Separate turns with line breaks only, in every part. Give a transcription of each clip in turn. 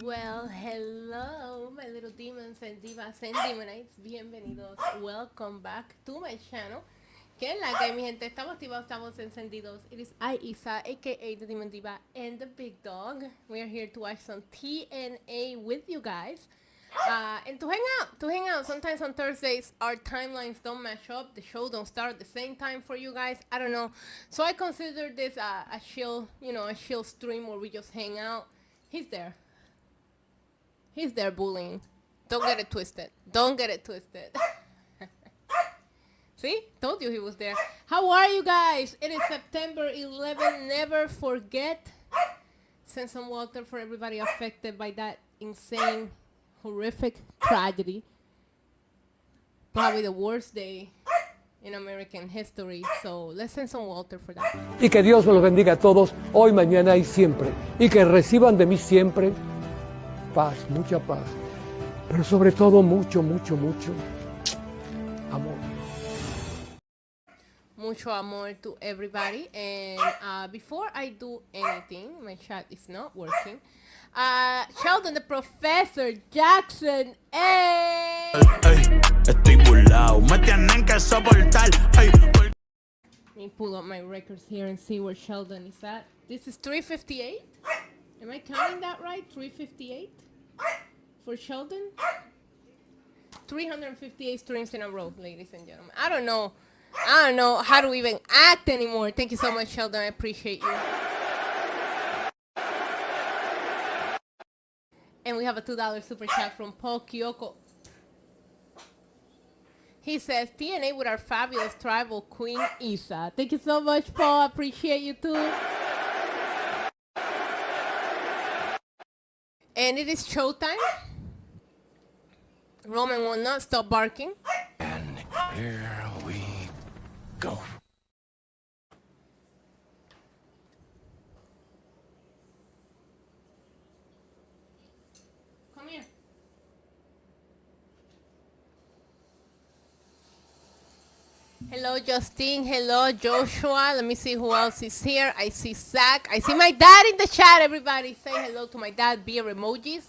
Well, hello, my little demons and divas and demonites. Bienvenidos. Welcome back to my channel. Que es la que mi gente, estamos activados, estamos encendidos. It is I, Isa, aka the Demon Diva, and the Big Dog. We are here to watch some TNA with you guys. And to hang out. Sometimes on Thursdays, our timelines don't match up. The show don't start at the same time for you guys. I don't know. So I consider this a chill, a chill stream where we just hang out. He's there. He's there bullying. Don't get it twisted. Don't get it twisted. See? Told you he was there. How are you guys? It is September 11. Never forget. Send some water for everybody affected by that insane, horrific tragedy. Probably the worst day in American history. So let's send some water for that.
Y que Dios me los bendiga a todos, hoy, mañana y siempre. Y que reciban de mí siempre paz, mucha paz. Pero sobre todo mucho, mucho, mucho amor.
Mucho amor to everybody. And before I do anything, my chat is not working. Sheldon, the Professor Jackson. Hey.
Estoy burlao, me tienen que soportar.
Let me pull up my records here and see where Sheldon is at. This is 358. Am I counting that right? 358 for Sheldon? 358 streams in a row, ladies and gentlemen. I don't know how to even act anymore. Thank you so much, Sheldon. I appreciate you. And we have a $2 super chat from Paul Kyoko. He says, TNA with our fabulous tribal queen, Isa. Thank you so much, Paul. I appreciate you too. And it is showtime. Roman will not stop barking.
And here we go.
Come here. Hello, Justine. Hello, Joshua. Let me see who else is here. I see Zach. I see my dad in the chat. Everybody say hello to my dad via emojis.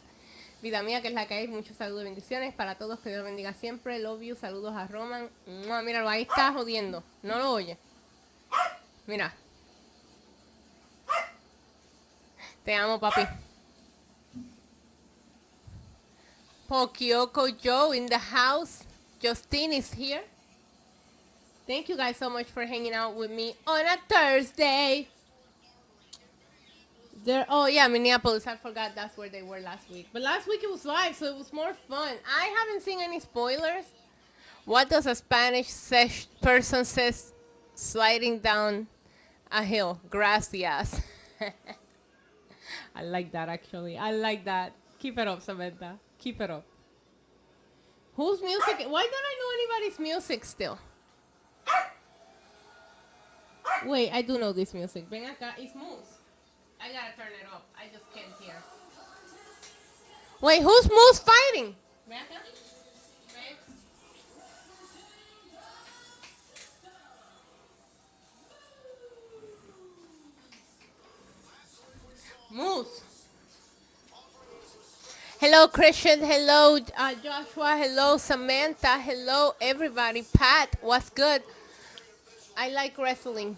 Vida mía, que es la que hay. Muchos saludos y bendiciones para todos. Que Dios bendiga siempre. Love you. Saludos a Roman. Míralo, ahí está jodiendo. No lo oye. Mira. Te amo, papi. Pokyoko Joe in the house. Justine is here. Thank you guys so much for hanging out with me on a Thursday. Oh yeah, Minneapolis. I forgot that's where they were last week. But last week it was live, so it was more fun. I haven't seen any spoilers. What does a Spanish person says sliding down a hill? Gracias. I like that, actually. I like that. Keep it up, Samantha. Keep it up. Whose music? Why don't I know anybody's music still? Wait, I do know this music. Ven acá, it's Moose. I gotta turn it up. I just can't hear. Wait, who's Moose fighting? Ven acá. Ven. Moose. Hello, Christian. Hello, Joshua. Hello, Samantha. Hello, everybody. Pat, what's good? I like wrestling.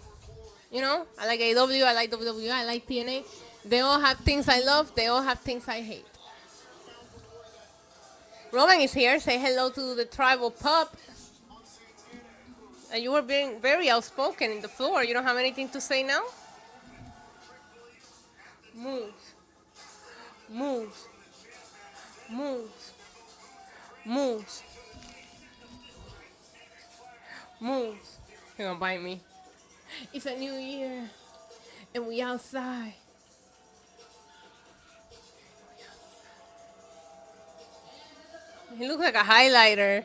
You know, I like AEW, I like WWE, I like TNA. They all have things I love. They all have things I hate. Roman is here. Say hello to the tribal pup. And you were being very outspoken in the floor. You don't have anything to say now? Moves. Moves. Moves. Moves. Moves. You're gonna bite me. It's a new year, and we outside. He looks like a highlighter.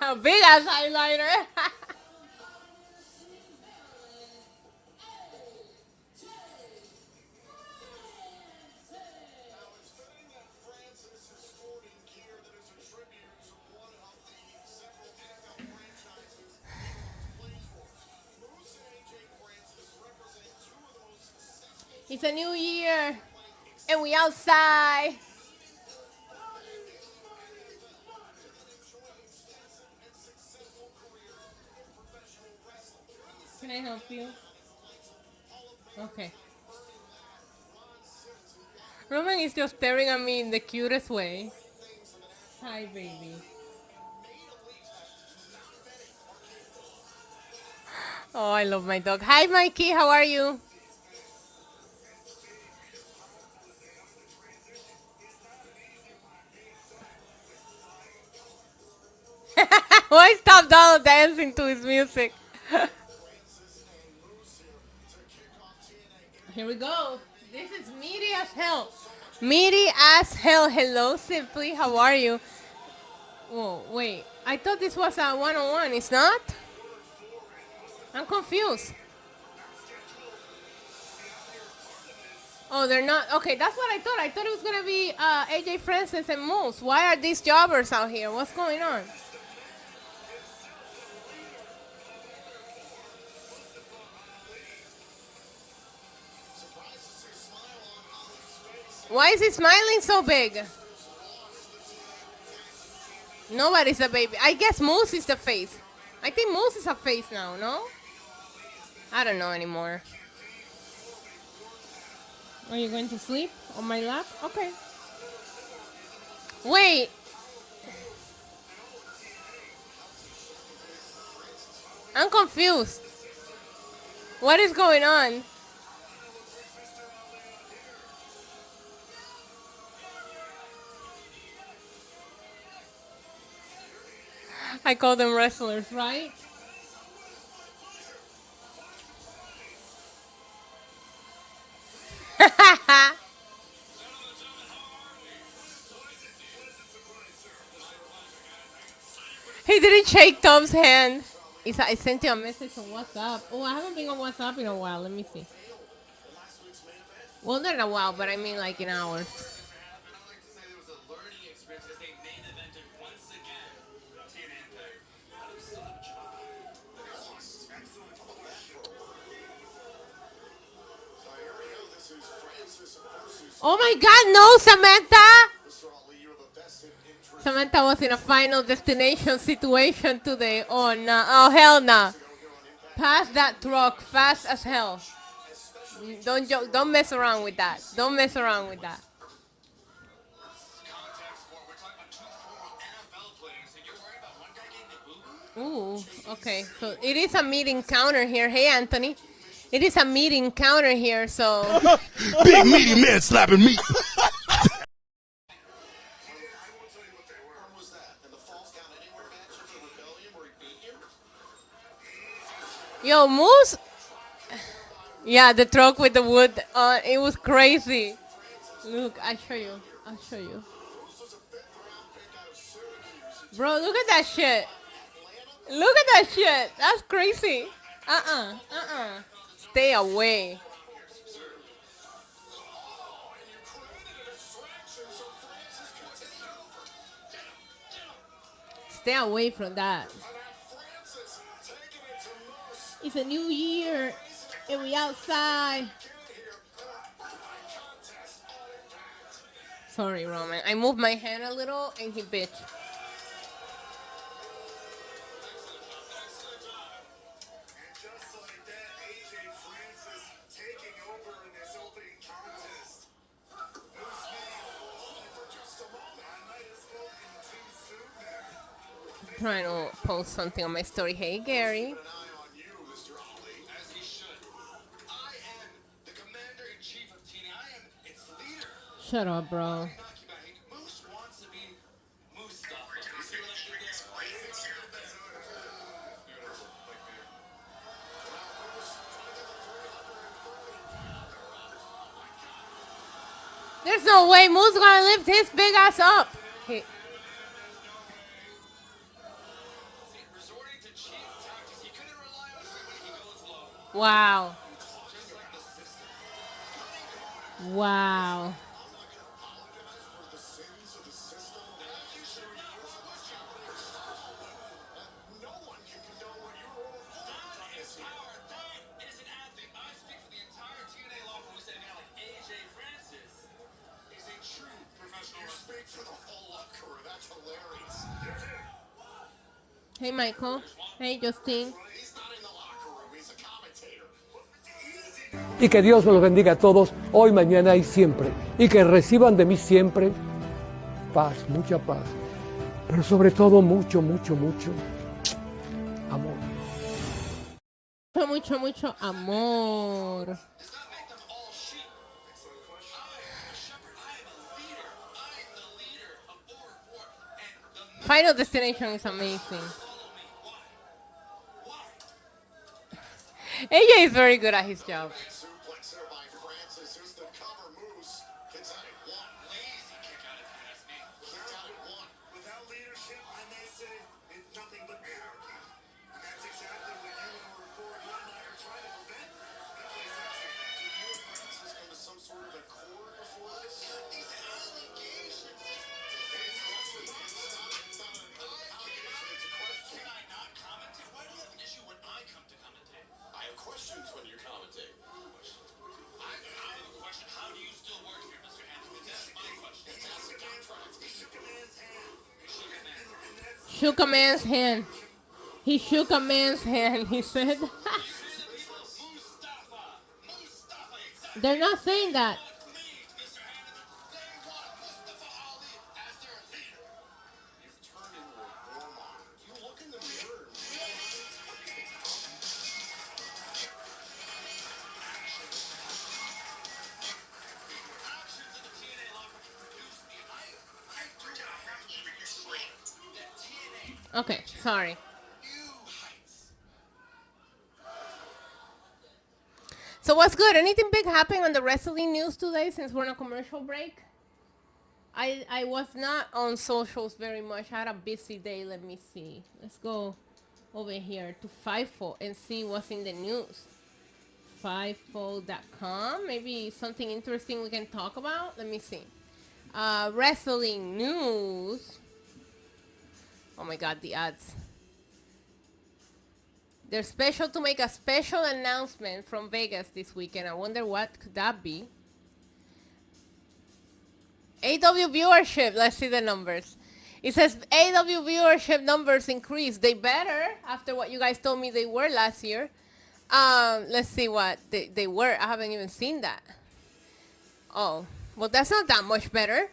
A big ass highlighter. It's a new year, and we outside. I help you? Okay. Roman is just staring at me in the cutest way. Hi, baby. Oh, I love my dog. Hi, Mikey. How are you? Why stop Donald dancing to his music? Here we go. This is meaty as hell. Meaty as hell. Hello, Simply. How are you? Whoa, wait. I thought this was a one-on-one. It's not? I'm confused. Oh, they're not. Okay, that's what I thought. I thought it was going to be AJ Francis and Moose. Why are these jobbers out here? What's going on? Why is he smiling so big? Nobody's a baby. I guess Moose is the face. I think Moose is a face now, no? I don't know anymore. Are you going to sleep on my lap? Okay. Wait. I'm confused. What is going on? I call them wrestlers, right? He didn't shake Tom's hand. I sent you a message on WhatsApp. Oh, I haven't been on WhatsApp in a while. Let me see. Well, not in a while, but I mean like in hours. Oh my God, no, Samantha! Samantha was in a final destination situation today. Oh, no. Oh, hell no. Pass that truck fast as hell. Don't mess around with that. Don't mess around with that. Ooh, okay. So it is a meat encounter here. Hey, Anthony. It is a meat encounter here, so...
Big meaty man slapping me.
Yo, Moose... Yeah, the truck with the wood on, it was crazy. Look, I'll show you. I'll show you. Bro, look at that shit. Look at that shit. That's crazy. Stay away. Stay away from that. It's a new year and we outside. Sorry, Roman. I moved my hand a little and he bitched. Trying to post something on my story. Hey, Gary. Shut up, bro. There's no way Moose gonna lift his big ass up. Hey. Wow. Wow. Hey, Michael. Hey, Justine.
Y que Dios me los bendiga a todos, hoy, mañana y siempre. Y que reciban de mí siempre paz, mucha paz. Pero sobre todo mucho, mucho, mucho amor.
Mucho, mucho amor. Final Destination is amazing. AJ is very good at his job. Shook a man's hand. He shook a man's hand, he said. They're not saying that. Okay, sorry. So what's good? Anything big happening on the wrestling news today since we're on a commercial break? I was not on socials very much. I had a busy day. Let me see. Let's go over here to FIFO and see what's in the news. FIFO.com. Maybe something interesting we can talk about. Let me see. Wrestling news. Oh my God, the ads. They're special to make a special announcement from Vegas this weekend. I wonder what could that be. AW viewership. Let's see the numbers. It says AW viewership numbers increased. They better after what you guys told me they were last year. Let's see what they were. I haven't even seen that. Oh, well, that's not that much better.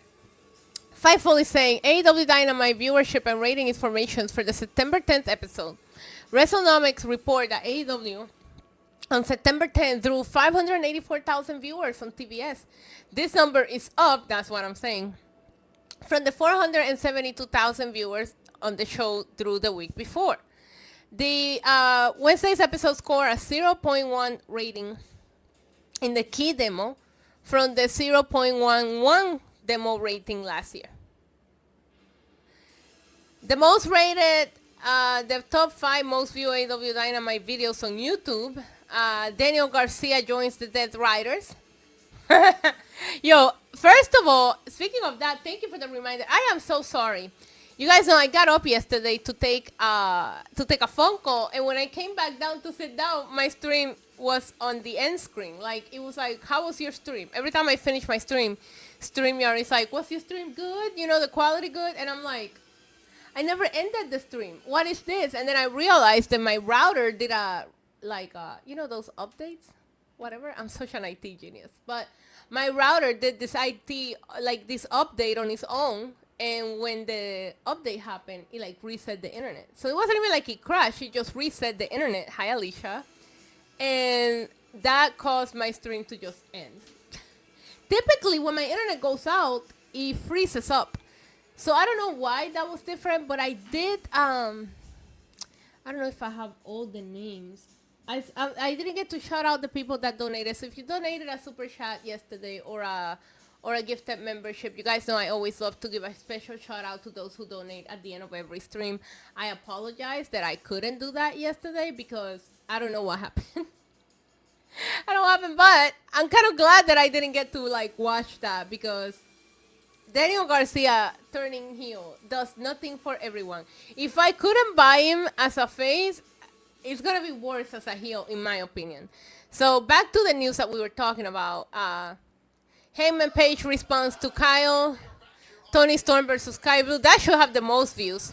Fightful is saying AEW Dynamite viewership and rating information for the September 10th episode. WrestleNomics report that AEW on September 10th drew 584,000 viewers on TBS. This number is up, that's what I'm saying, from the 472,000 viewers on the show through the week before. The Wednesday's episode scored a 0.1 rating in the key demo from the 0.11 demo rating last year. The most rated, the top 5 most viewed AEW Dynamite videos on YouTube. Daniel Garcia joins the Death Riders. Yo, first of all, speaking of that, thank you for the reminder. I am so sorry. You guys know I got up yesterday to take a phone call, and when I came back down to sit down, my stream was on the end screen. Like, it was like, how was your stream? Every time I finish my stream, StreamYard is like, was your stream good? You know, the quality good? And I'm like, I never ended the stream. What is this? And then I realized that my router did you know, those updates? Whatever. I'm such an IT genius. But my router did this this update on its own. And when the update happened, it like reset the internet. So it wasn't even like it crashed. It just reset the internet. Hi, Alicia. And that caused my stream to just end. Typically, when my internet goes out, it freezes up. So I don't know why that was different, but I did, I don't know if I have all the names. I didn't get to shout out the people that donated. So if you donated a super chat yesterday or a gifted membership, you guys know I always love to give a special shout out to those who donate at the end of every stream. I apologize that I couldn't do that yesterday because I don't know what happened. I don't know what happened, but I'm kind of glad that I didn't get to watch that because Daniel Garcia turning heel does nothing for everyone. If I couldn't buy him as a face, it's going to be worse as a heel, in my opinion. So back to the news that we were talking about. Heyman Page responds to Kyle. Tony Storm versus Kai Blue. That should have the most views.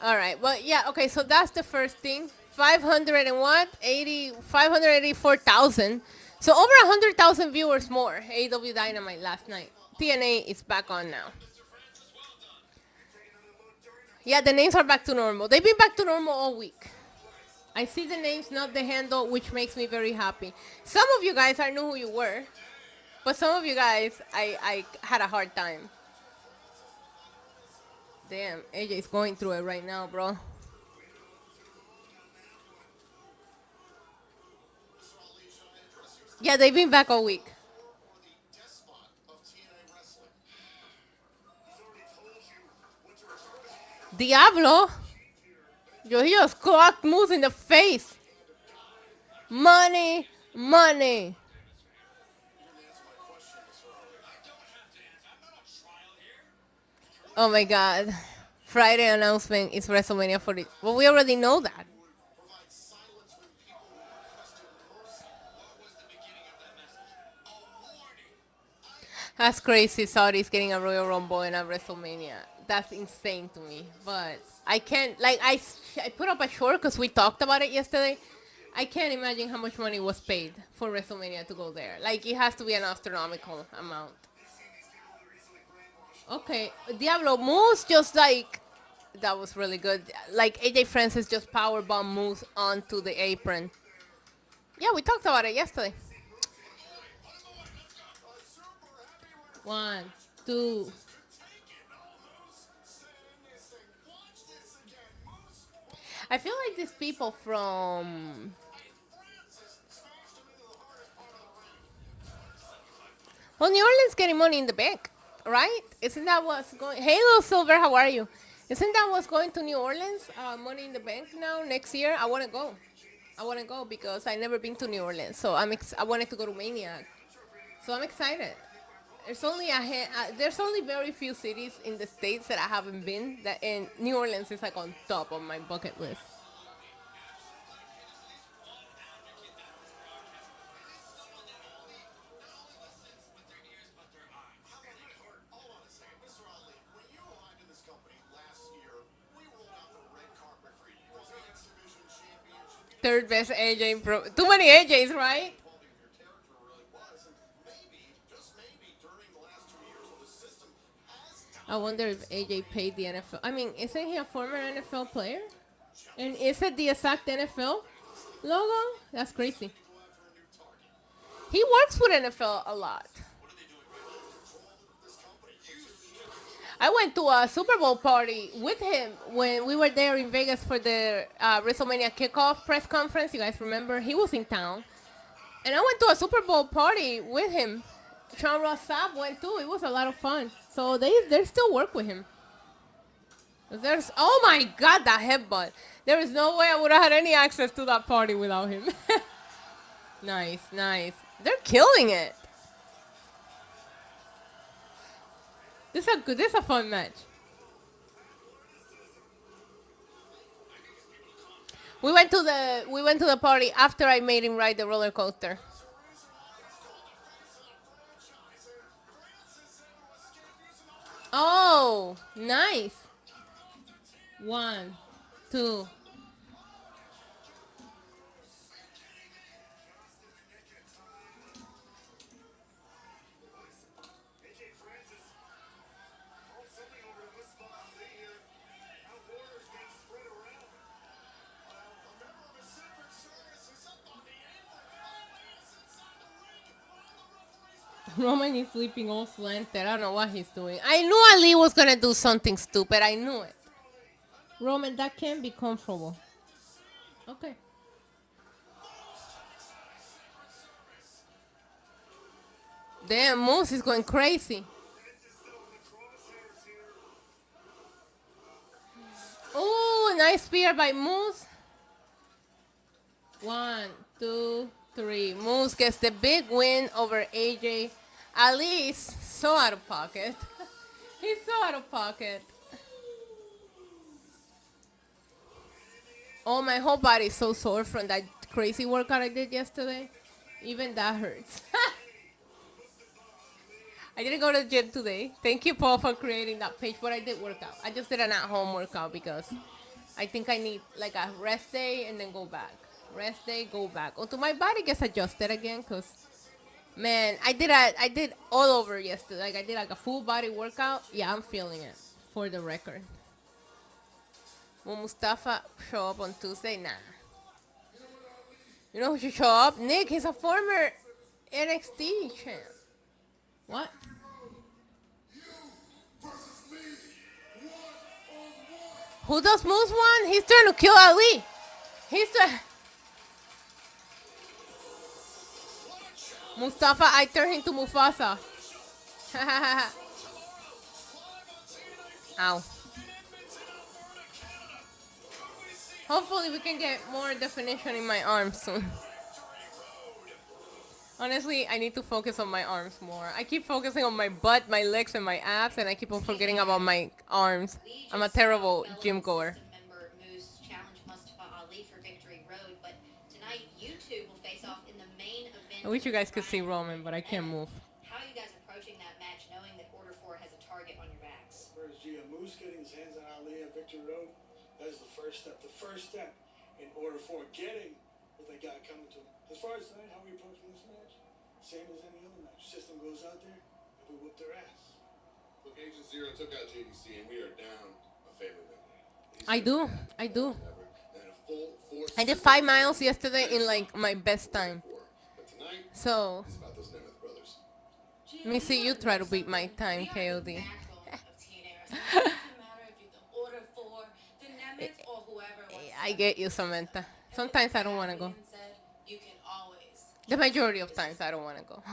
All right. Well, yeah. Okay. So that's the first thing. 500 and what? 584,000. So over 100,000 viewers more. AEW Dynamite last night. TNA is back on now. Yeah, the names are back to normal. They've been back to normal all week. I see the names, not the handle, which makes me very happy. Some of you guys, I knew who you were. But some of you guys, I had a hard time. Damn, AJ's going through it right now, bro. Yeah, they've been back all week. Diablo. Yo, he just clocked Moose in the face. Money, money. Oh my God. Friday announcement is WrestleMania 40. Well, we already know that. That's crazy. Saudi's getting a Royal Rumble in a WrestleMania. That's insane to me. But I can't, like, I put up a short because we talked about it yesterday. I can't imagine how much money was paid for WrestleMania to go there. Like, it has to be an astronomical amount. Okay, Diablo Moose just like, that was really good. Like AJ Francis just powerbomb Moose onto the apron. Yeah, we talked about it yesterday. 1, 2. I feel like these people from... Well, New Orleans getting Money in the Bank, right? Isn't that what's going... Hey, Little Silver, how are you? Isn't that what's going to New Orleans? Money in the Bank now, next year? I want to go. I want to go because I've never been to New Orleans. So I wanted to go to Mania. So I'm excited. There's only very few cities in the States that I haven't been. And New Orleans is like on top of my bucket list. Third best AJ Pro. Too many AJs, right? I wonder if AJ paid the NFL. I mean, isn't he a former NFL player? And is it the exact NFL logo? That's crazy. He works with NFL a lot. I went to a Super Bowl party with him when we were there in Vegas for the WrestleMania kickoff press conference. You guys remember? He was in town. And I went to a Super Bowl party with him. Sean Ross Sapp went too. It was a lot of fun. So they still work with him. Oh my God, that headbutt. There is no way I would have had any access to that party without him. Nice, nice. They're killing it. This is a fun match. We went to the party after I made him ride the roller coaster. Oh, nice. 1, 2. Roman is sleeping all slanted. I don't know what he's doing. I knew Ali was going to do something stupid. I knew it. Roman, that can't be comfortable. Okay. Damn, Moose is going crazy. Oh, nice spear by Moose. 1, 2, 3. Moose gets the big win over AJ. Ali is so out of pocket. He's so out of pocket. Oh, my whole body is so sore from that crazy workout I did yesterday. Even that hurts. I didn't go to the gym today. Thank you, Paul, for creating that page, but I did work out. I just did an at-home workout because I think I need like a rest day and then go back. Rest day, go back. Until my body gets adjusted again, cause man, I did all over yesterday. Like I did like a full body workout. Yeah, I'm feeling it. For the record. Will Mustafa show up on Tuesday? Nah. You know who should show up? Nick. He's a former NXT champ. What? Who does Moose want? He's trying to kill Ali. He's trying. Mustafa, I turned him to Mufasa. Ow. Hopefully we can get more definition in my arms soon. Honestly, I need to focus on my arms more. I keep focusing on my butt, my legs, and my abs, and I keep on forgetting about my arms. I'm a terrible gym goer. I wish you guys could see Roman, but I can't move.
How are you guys approaching that match, knowing that Order 4 has a target on your backs?
Whereas Moose getting his hands on Ali at Victory Road, that is the first step. The first step in Order 4 getting what they got coming to him. As far as tonight, how are we approaching this match? Same as any other match. System goes out there, and we whoop their ass.
Look, Agent Zero took out JDC, and we are down a favorite member.
I do. I did 5 miles yesterday in like my best time. So, let me see you try to beat my time, KOD. I get you, Samantha. Sometimes I don't want to go. The majority of times I don't want to go.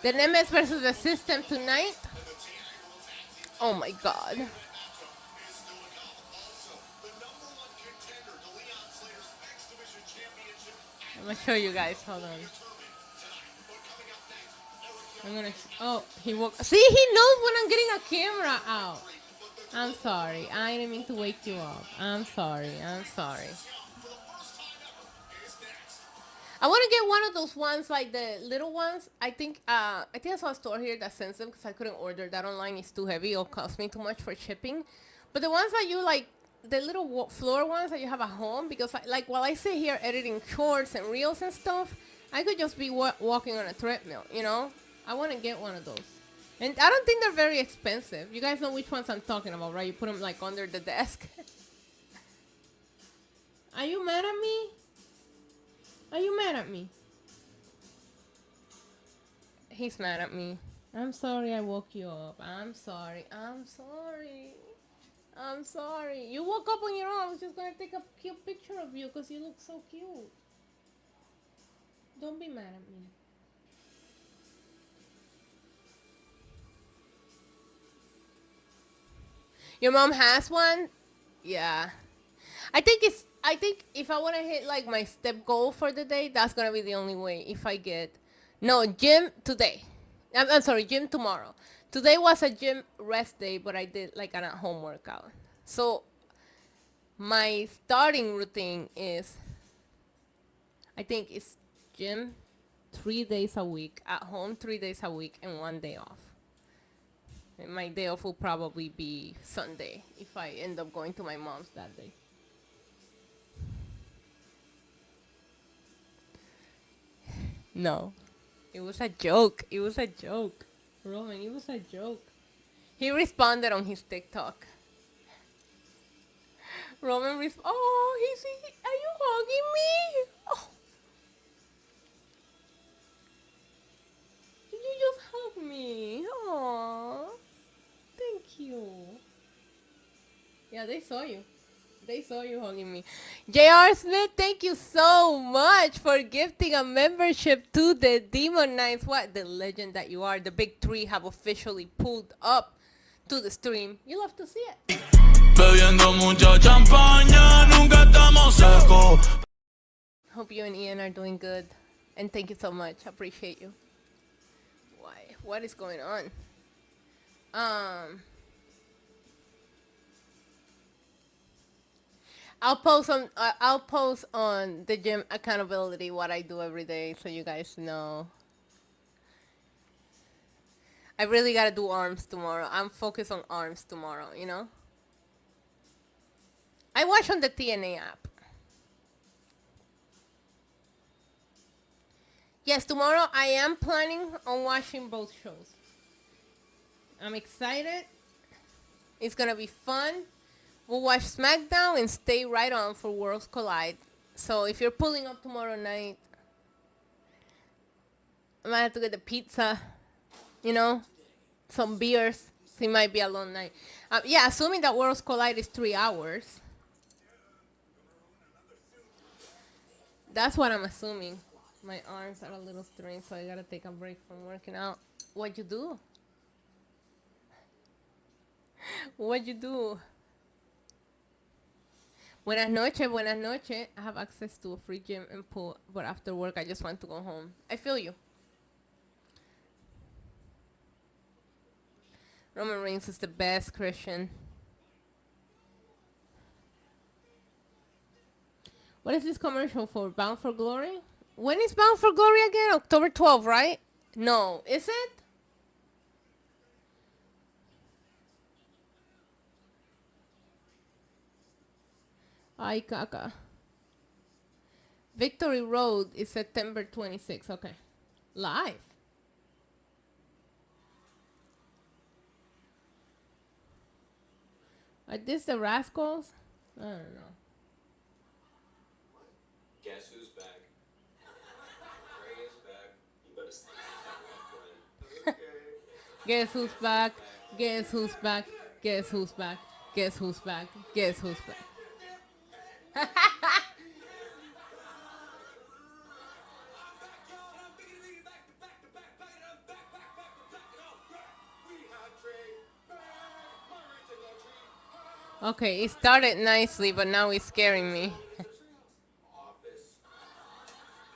The Nemesis versus the System tonight. Oh my God. I'm gonna show you guys. Hold on. I'm gonna. Oh, he woke. See, he knows when I'm getting a camera out. I'm sorry. I didn't mean to wake you up. I'm sorry. I'm sorry. I want to get one of those ones, like the little ones. I think I saw a store here that sends them because I couldn't order that online. It's too heavy. It'll cost me too much for shipping. But the ones that you like, the little floor ones that you have at home, because like while I sit here editing shorts and reels and stuff, I could just be walking on a treadmill, you know? I want to get one of those. And I don't think they're very expensive. You guys know which ones I'm talking about, right? You put them like under the desk. Are you mad at me? Are you mad at me? He's mad at me. I'm sorry I woke you up. I'm sorry. I'm sorry. I'm sorry. You woke up on your own. I was just going to take a cute picture of you because you look so cute. Don't be mad at me. Your mom has one? Yeah. I think if I want to hit like my step goal for the day, that's going to be the only way. If I get... No, gym today. I'm sorry, gym tomorrow. Today was a gym rest day, but I did like an at-home workout. So my starting routine is, I think it's gym 3 days a week, at home 3 days a week, and 1 day off. And my day off will probably be Sunday if I end up going to my mom's that day. No, it was a joke. It was a joke. Roman, it was a joke. He responded on his TikTok. Roman are you hugging me? Oh. Did you just hug me? Aww. Thank you. Yeah, they saw you. They saw you hugging me. J.R. Smith, thank you so much for gifting a membership to the Demon Knights. What the legend that you are. The big three have officially pulled up to the stream. You love to see it. Hope you and Ian are doing good. And thank you so much. Appreciate you. Why? What is going on? I'll post on the gym accountability what I do every day so you guys know. I really gotta do arms tomorrow. I'm focused on arms tomorrow, you know? I watch on the TNA app. Yes, tomorrow I am planning on watching both shows. I'm excited. It's gonna be fun. We'll watch SmackDown and stay right on for Worlds Collide. So if you're pulling up tomorrow night, I might have to get the pizza, you know, some beers. So it might be a long night. Yeah, assuming that Worlds Collide is 3 hours. That's what I'm assuming. My arms are a little strained, so I gotta take a break from working out. What'd you do? What'd you do? Buenas noches, buenas noches. I have access to a free gym and pool, but after work, I just want to go home. I feel you. Roman Reigns is the best, Christian. What is this commercial for? Bound for Glory? When is Bound for Glory again? October 12th, right? No, is it? Ay, caca. Victory Road is September 26th. Okay. Live. Are this the Rascals? I don't know.
Guess who's back? Ray is back. You better stay my friend. Okay.
Guess who's back? Guess who's back? Guess who's back? Guess who's back? Guess who's back? Okay, it started nicely, but now it's scaring me.
Office.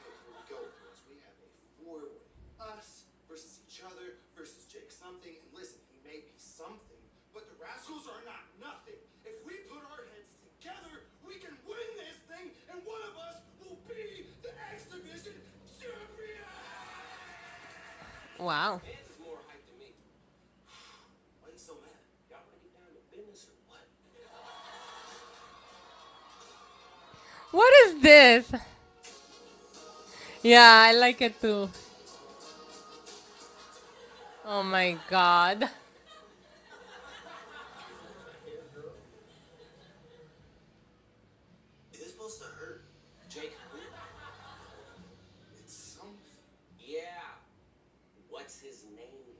Here we go, boys. We have a four-way. Us versus each other versus Jake something. And listen, he may be something, but the Rascals are not nothing. If we put our heads together, we can win this thing, and one of us will be the X Division champion.
Wow.
Vance is more hyped than me. Why you so mad? Y'all want to get down to business or what?
What is this? Yeah, I like it too. Oh my god.
Is this supposed to hurt? Jake, who?
It's something.
Yeah. What's his name?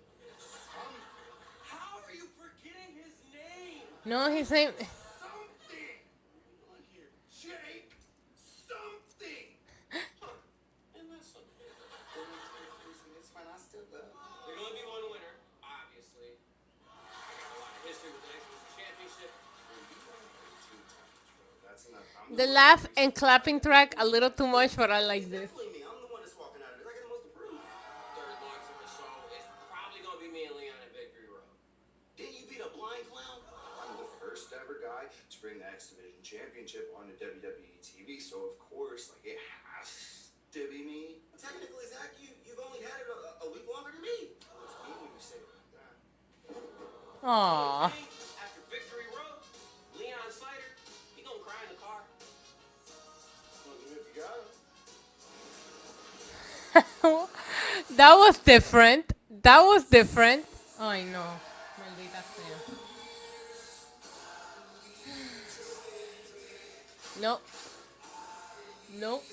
How are you forgetting his name?
No, his name.
Something. On here, Jake. Something.
And that's something.
It's fine. I still love.
There's only be one winner, obviously. I got a lot of history with the X Division Championship.
That's enough.
The laugh and clapping track a little too much, but I like this.
Definitely me. I'm the one that's walking out of this. I got the most to prove.
Third longest ever, so it's probably gonna be me and Leon at Victory Road.
Didn't you beat a blind clown? I'm the first ever guy to bring the X Division Championship onto WWE TV, so of course, like, it has to be me. Technically, Zach, you've only had it a week longer than me. It's me when you say it like that.
Aww.
After Victory Road, Leon Cider, he gonna cry in the car.
Well, if you got it.
That was different. That was different. Ay, no. Maldita sea. Nope. Nope.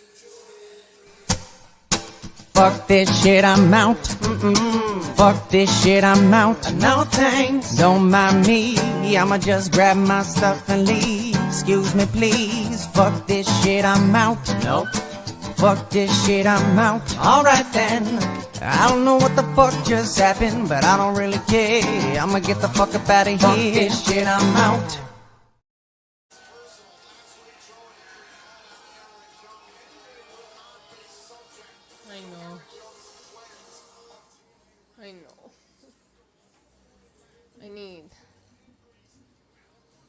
Fuck this shit, I'm out. Fuck this shit, I'm out. No thanks. Don't mind me. I'ma just grab my stuff and leave. Excuse me, please. Fuck this shit, I'm out. Nope. Fuck this shit, I'm out. Alright then. I don't know what the fuck just happened, but I don't really care. I'ma get the fuck up out of here. Fuck this shit, I'm out.
I know. I know. I need.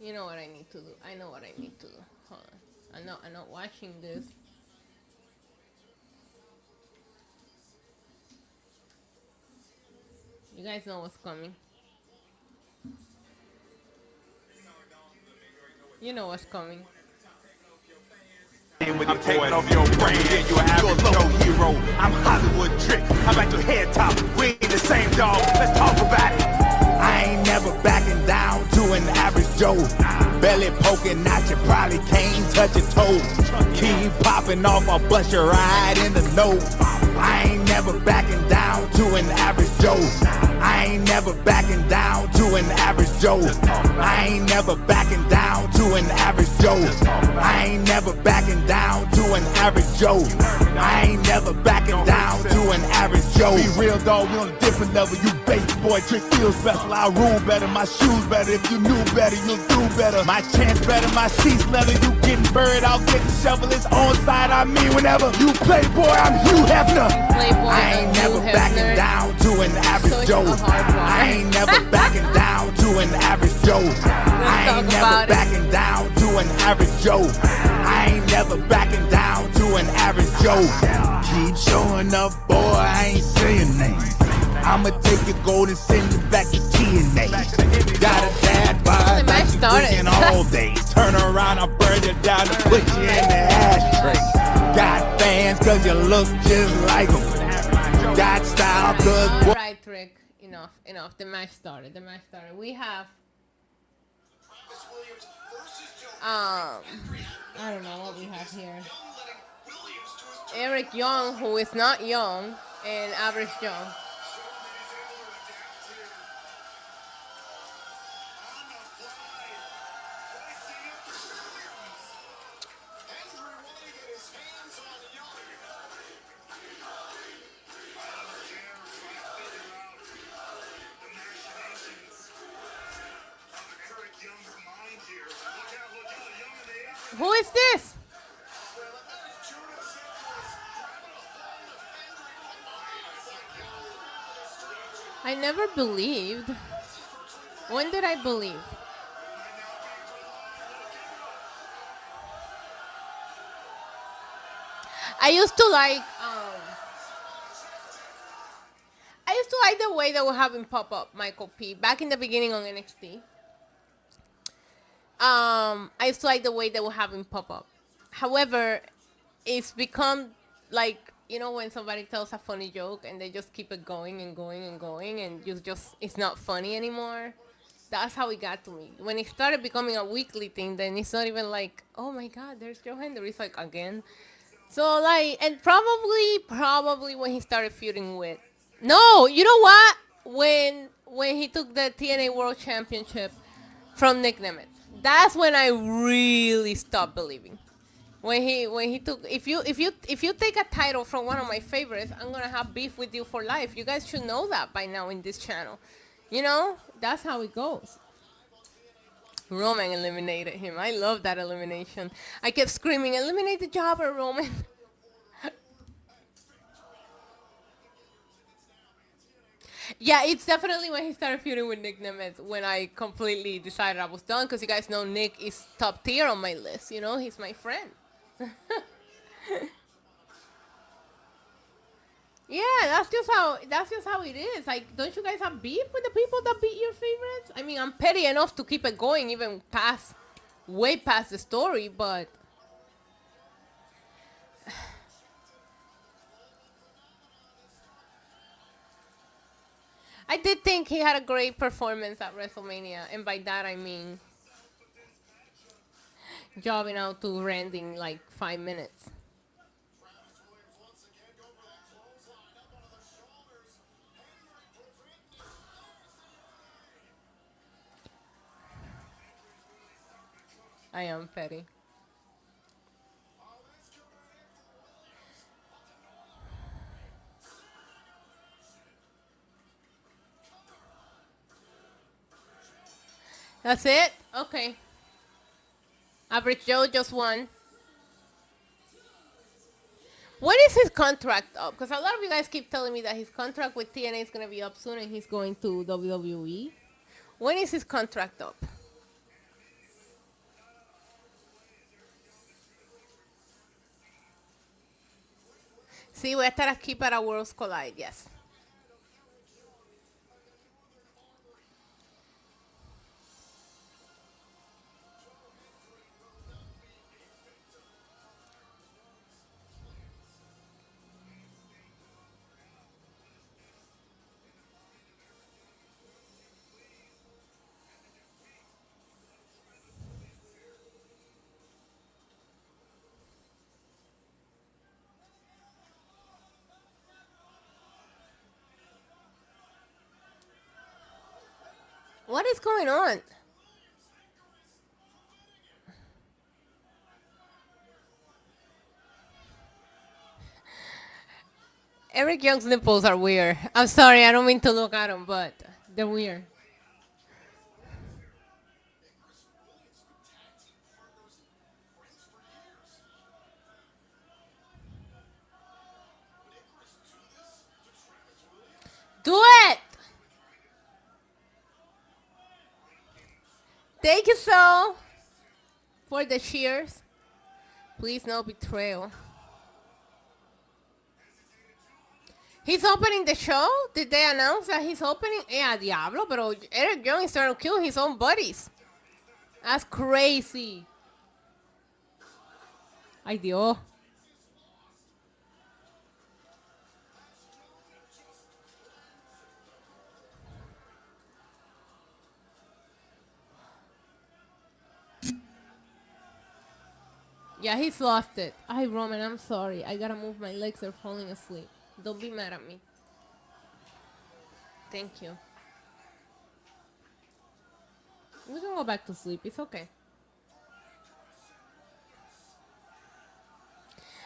You know what I need to do. I know what I need to do. Hold on. I'm not watching this. You You guys know what's coming. You know what's coming.
I'm taking off your brain, yeah, you an average Joe hero. I'm Hollywood trick. How about your head top? We ain't the same dog. Let's talk about it.
I ain't never backing down to an average Joe. Belly poking out, you probably can't touch your toe. Keep popping off, I'll bust your ride in the nose. I ain't never backing down to an average Joe. I ain't never backing down to an average Joe. I ain't never backing down to an average Joe. I ain't never backing down to an average Joe. I ain't never backing down to an average Joe.
Be real dog, we on a different level. You basic boy, trick feels special. I rule better, my shoes better. If you knew better, you'll do better. My chance better, my seats leather. You getting buried, I'll get the shovel. It's on side, I mean whenever. You play boy, I'm Hugh Hefner.
Playboy,
I ain't never backing down to an average Joe. I ain't never backing down to an average Joe. I ain't never backing down to an average Joe. I ain't never backing down to an average Joe. Keep showing up, boy, I ain't saying names. I'ma take your gold and send it back to TNA. Got a dad bod that you drinking all day. Turn around, I'll burn you down and put you in the ashtray. Got fans cause you look just like them. Got style cause...
Alright, Trick. Enough. The match started. We have... I don't know what we have here. Eric Young, who is not young, and Average Joe. Who is this? I never believed. When did I believe? I used to like the way they were having pop up Michael P back in the beginning on NXT. I used to like the way they were having pop up. However, it's become like, you know, when somebody tells a funny joke and they just keep it going and going and going and just it's not funny anymore. That's how it got to me. When it started becoming a weekly thing, then it's not even like, oh my God, there's Joe Hendry. It's like again. So like, and probably when he started feuding with, no, you know what? When he took the TNA World Championship from Nick Nemeth. That's when I really stopped believing. When he took, if you take a title from one of my favorites, I'm gonna have beef with you for life. You guys should know that by now in this channel. You know, that's how it goes. Roman eliminated him. I love that elimination. I kept screaming, eliminate the jobber, Roman. Yeah, it's definitely when he started feuding with Nick Nemeth when I completely decided I was done, because you guys know Nick is top tier on my list. You know, he's my friend. Yeah, that's just how it is. Like, don't you guys have beef with the people that beat your favorites? I mean, I'm petty enough to keep it going even way past the story, but I did think he had a great performance at WrestleMania, and by that I mean jobbing out to Randy in like 5 minutes. I am petty. That's it? Okay. Average Joe just won. When is his contract up? Because a lot of you guys keep telling me that his contract with TNA is going to be up soon and he's going to WWE. When is his contract up? Sí, voy a estar aquí para Worlds Collide, yes. What is going on? Eric Young's nipples are weird. I'm sorry, I don't mean to look at them, but they're weird. Do it! Thank you so for the cheers. Please no betrayal. He's opening the show? Did they announce that he's opening? Yeah, diablo, pero Eric Young is trying to kill his own buddies. That's crazy. Ay, Dios. Yeah, he's lost it. Ay, Roman, I'm sorry. I gotta move. My legs are falling asleep. Don't be mad at me. Thank you. We can go back to sleep. It's okay.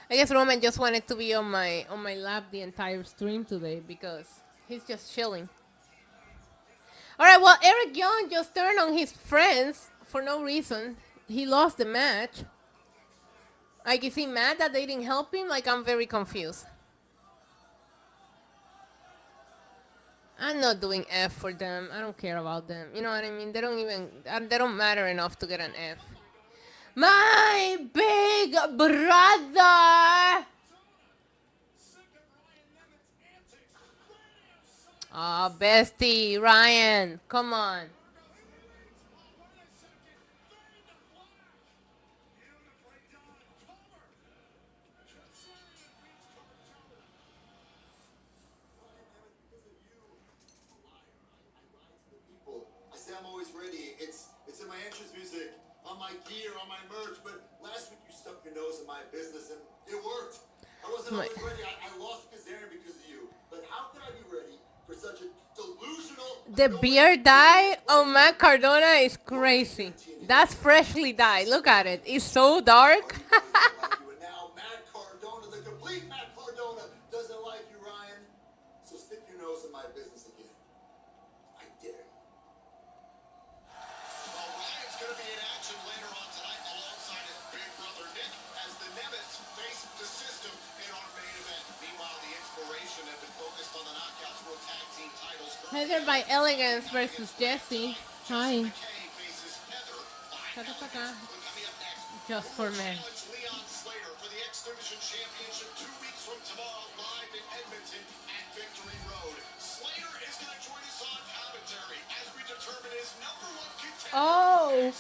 I guess Roman just wanted to be on my lap the entire stream today because he's just chilling. All right, well, Eric Young just turned on his friends for no reason. He lost the match. Like, is he mad that they didn't help him? Like, I'm very confused. I'm not doing F for them. I don't care about them. You know what I mean? They don't matter enough to get an F. My big brother! Oh, bestie, Ryan. Come on.
I'm always ready. It's in my entrance music, on my gear, on my merch. But last week you stuck your nose in my business and it worked. I wasn't always ready. I lost Kazarian because of you. But how can I be ready for such a delusional?
The beard dye on Matt Cardona is crazy. That's freshly dyed. Look at it. It's so dark.
Now Matt Cardona, the complete Matt Cardona, doesn't like you, Ryan. So stick your nose in my business again. I dare you.
Ryan's going to be in action later on tonight alongside his big brother Nick as the Nemesis face the system in our main event. Meanwhile, the Inspiration have been focused on the Knockouts World Tag Team titles.
Heather by Elegance versus Jesse. Hi. Just for men.
Leon Slater for the X Division Championship 2 weeks from tomorrow live in Edmonton at Victory Road. Slater is going to join us on commentary as we determine his #1 contender.
Oh.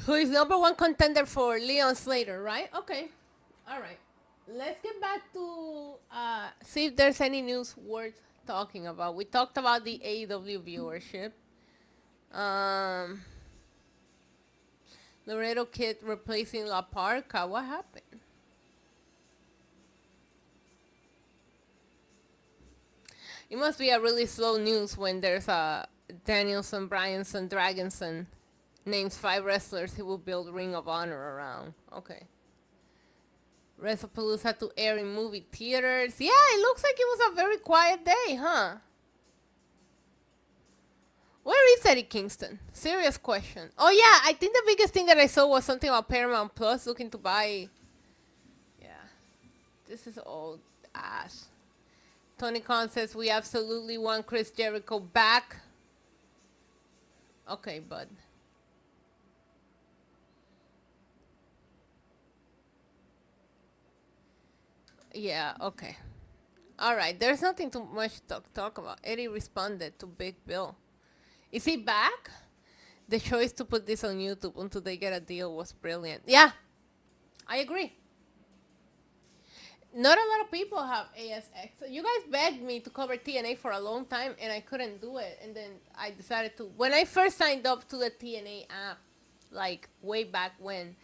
Who is #1 contender for Leon Slater, right? Okay. All right. Let's get back to see if there's any news worth talking about. We talked about the AEW viewership. Laredo Kid replacing La Parca. What happened? It must be a really slow news when there's a Danielson, Bryanson, Dragonson names 5 wrestlers he will build Ring of Honor around. Okay. WrestlePalooza to air in movie theaters. Yeah, it looks like it was a very quiet day, huh? Where is Eddie Kingston? Serious question. Oh yeah, I think the biggest thing that I saw was something about Paramount Plus looking to buy. Yeah, this is old ass. Tony Khan says we absolutely want Chris Jericho back. Okay, bud. Yeah, okay. All right, there's nothing too much to talk about. Eddie responded to Big Bill. Is he back? The choice to put this on YouTube until they get a deal was brilliant. Yeah, I agree. Not a lot of people have ASX. You guys begged me to cover TNA for a long time, and I couldn't do it. And then I decided to. When I first signed up to the TNA app, like way back when,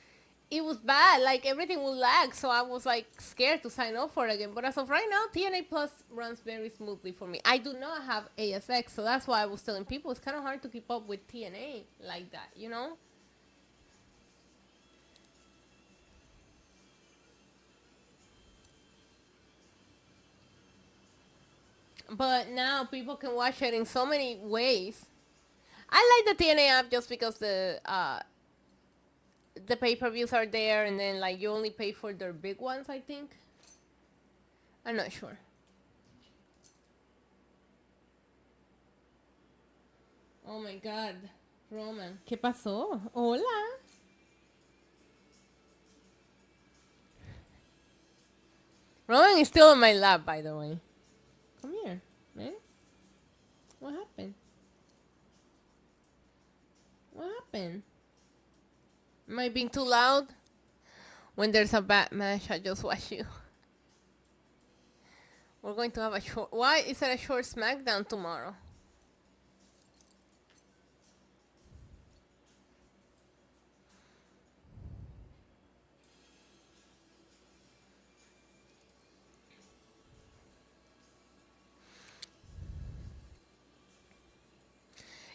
it was bad. Like everything would lag, so I was like scared to sign up for it again. But as of right now, TNA Plus runs very smoothly for me. I do not have ASX, so that's why I was telling people it's kind of hard to keep up with TNA like that, you know? But now people can watch it in so many ways. I like the TNA app just because the pay-per-views are there, and then like you only pay for their big ones, I think. I'm not sure. Oh my god, Roman, ¿qué pasó? Hola. Roman is still in my lap, by the way. Come here, man. What happened? What happened? Am I being too loud? When there's a bad match, I just watch you. We're going to have a short... Why is it a short SmackDown tomorrow?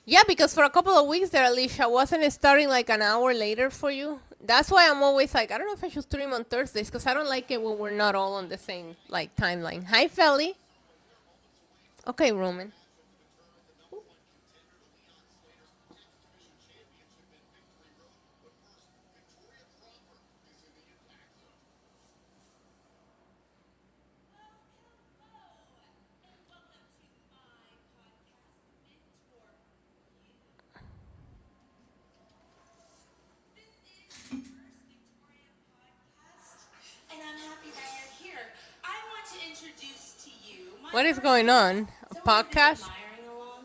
Yeah, because for a couple of weeks there, Alicia, wasn't it starting like an hour later for you? That's why I'm always like, I don't know if I should stream on Thursdays, because I don't like it when we're not all on the same like timeline. Hi, Felly. Okay, Roman. What is going on? A podcast?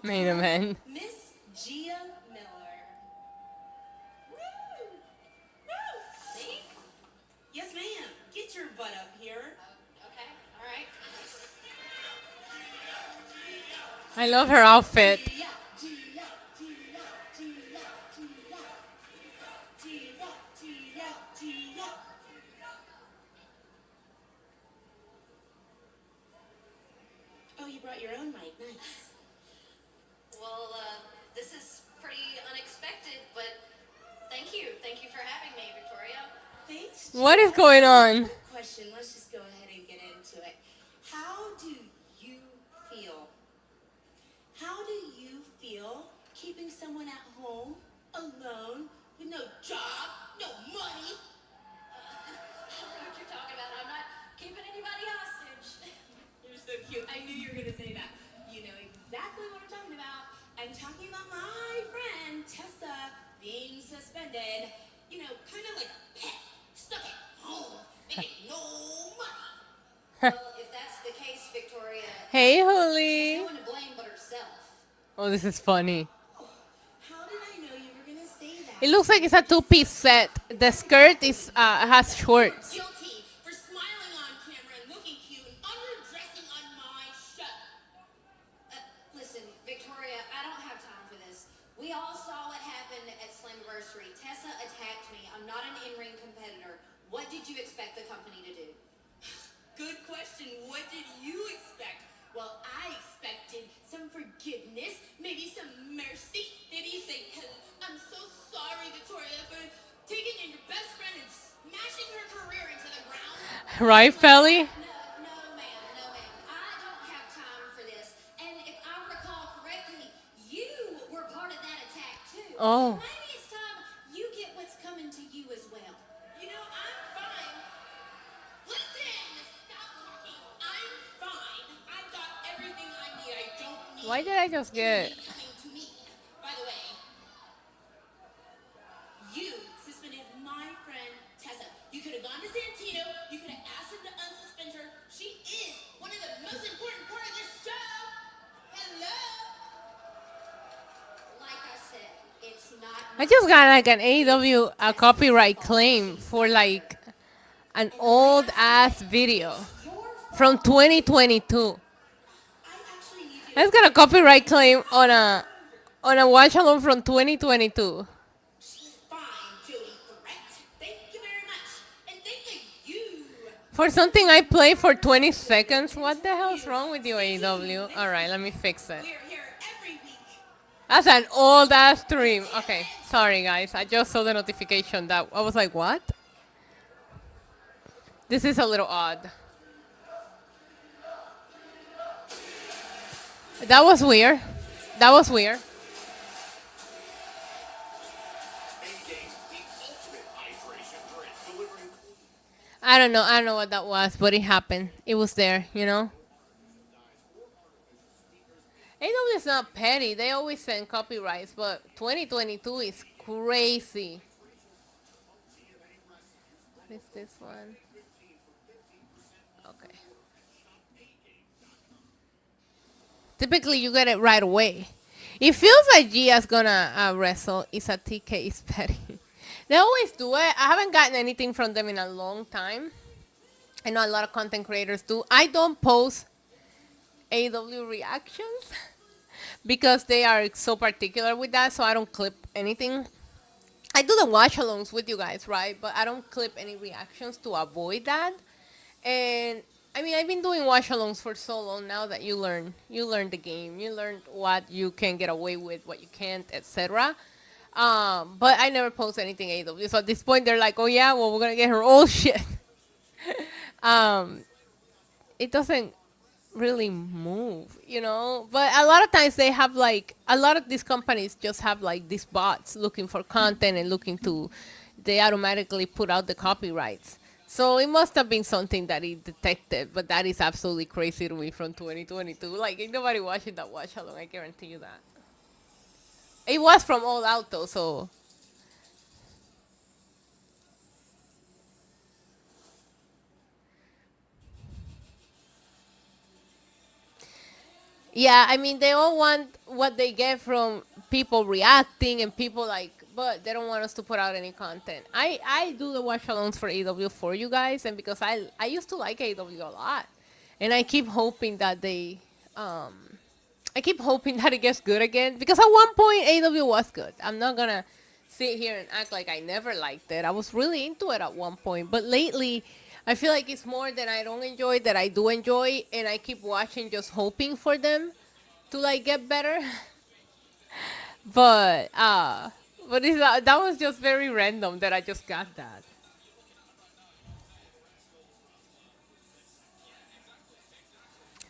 Main event.
Miss Gia Miller. Woo! Woo! See? Yes, ma'am. Get your butt up here.
Okay, all right.
I love her outfit.
Oh, you brought your own mic. Nice.
Well, this is pretty unexpected, but thank you. Thank you for having me, Victoria.
Thanks.
What is going on?
Question. Let's just go ahead and get into it. How do you feel? How do you feel keeping someone at home, alone, with no job, no money?
I don't know what you're talking about. I'm not keeping anybody hostage.
You're so cute. I knew you were going to say that. You know exactly what I'm talking about. I'm talking about my friend Tessa being suspended. You know, kind of like a pet, stuck at home, making no money.
Well, if that's the case, Victoria,
Hey,
there's
Holy.
no one to blame but herself.
Oh, this is funny.
How did I know you were going to say that?
It looks like it's a two-piece set. The skirt is has shorts.
Guilty for smiling on camera and looking cute and underdressing on my show.
Listen, Victoria, I don't have time for this. We all saw what happened at Slammiversary. Tessa attacked me. I'm not an in-ring competitor. What did you expect the company to do?
Good question. What did you expect? Well, I expected some forgiveness, maybe some mercy. Maybe you say, I'm so sorry, Victoria, for taking in your best friend and smashing her career into the ground.
Right, Felly?
No, ma'am, no, ma'am. I don't have time for this. And if I recall correctly, you were part of that attack too.
Oh.
So maybe it's time you get what's coming to you as well.
You know, I'm fine. Listen, stop talking. I'm fine. I got everything I need. I don't need
Why did I just get...
anything to me. By the way, you suspended my friend Tessa. You could have gone to Santino. You could have asked him to unsuspend her. She is one of the most important part of this show. Hello.
Like I said, it's not.
I just got like an AEW a copyright claim for like an old ass video from 2022. I just got a copyright claim on a watch along from 2022.
She's fine, Jody Threat. Thank you very
For something I play for 20 seconds? What the hell's wrong with you, AEW? Alright, let me fix it. That's an old ass stream. Okay, sorry guys. I just saw the notification that I was like, what? This is a little odd. That was weird. That was weird. I don't know what that was, but it happened. It was there, you know? AEW is not petty. They always send copyrights, but 2022 is crazy. What is this one? Okay. Typically, you get it right away. It feels like Gia's gonna wrestle. It's a TK. It's petty. They always do it. I haven't gotten anything from them in a long time. I know a lot of content creators do. I don't post AEW reactions because they are so particular with that, so I don't clip anything. I do the watch-alongs with you guys, right? But I don't clip any reactions to avoid that. And I mean, I've been doing watch-alongs for so long now that you learn the game. You learn what you can get away with, what you can't, etc. But I never post anything AEW. So at this point, they're like, oh yeah, well, we're going to get her all shit. It doesn't really move, you know? But a lot of times they have like, a lot of these companies just have like these bots looking for content and they automatically put out the copyrights. So it must have been something that he detected, but that is absolutely crazy to me from 2022. Like, ain't nobody watching that watch along, I guarantee you that. It was from All Out though, so. Yeah, I mean, they all want what they get from people reacting and people like, but they don't want us to put out any content. I do the watch-alongs for AEW for you guys, and because I used to like AEW a lot, and I keep hoping that I keep hoping that it gets good again, because at one point AEW was good. I'm not gonna sit here and act like I never liked it. I was really into it at one point, but lately I feel like it's more that I don't enjoy that I do enjoy, and I keep watching just hoping for them to like get better. But that was just very random that I just got that.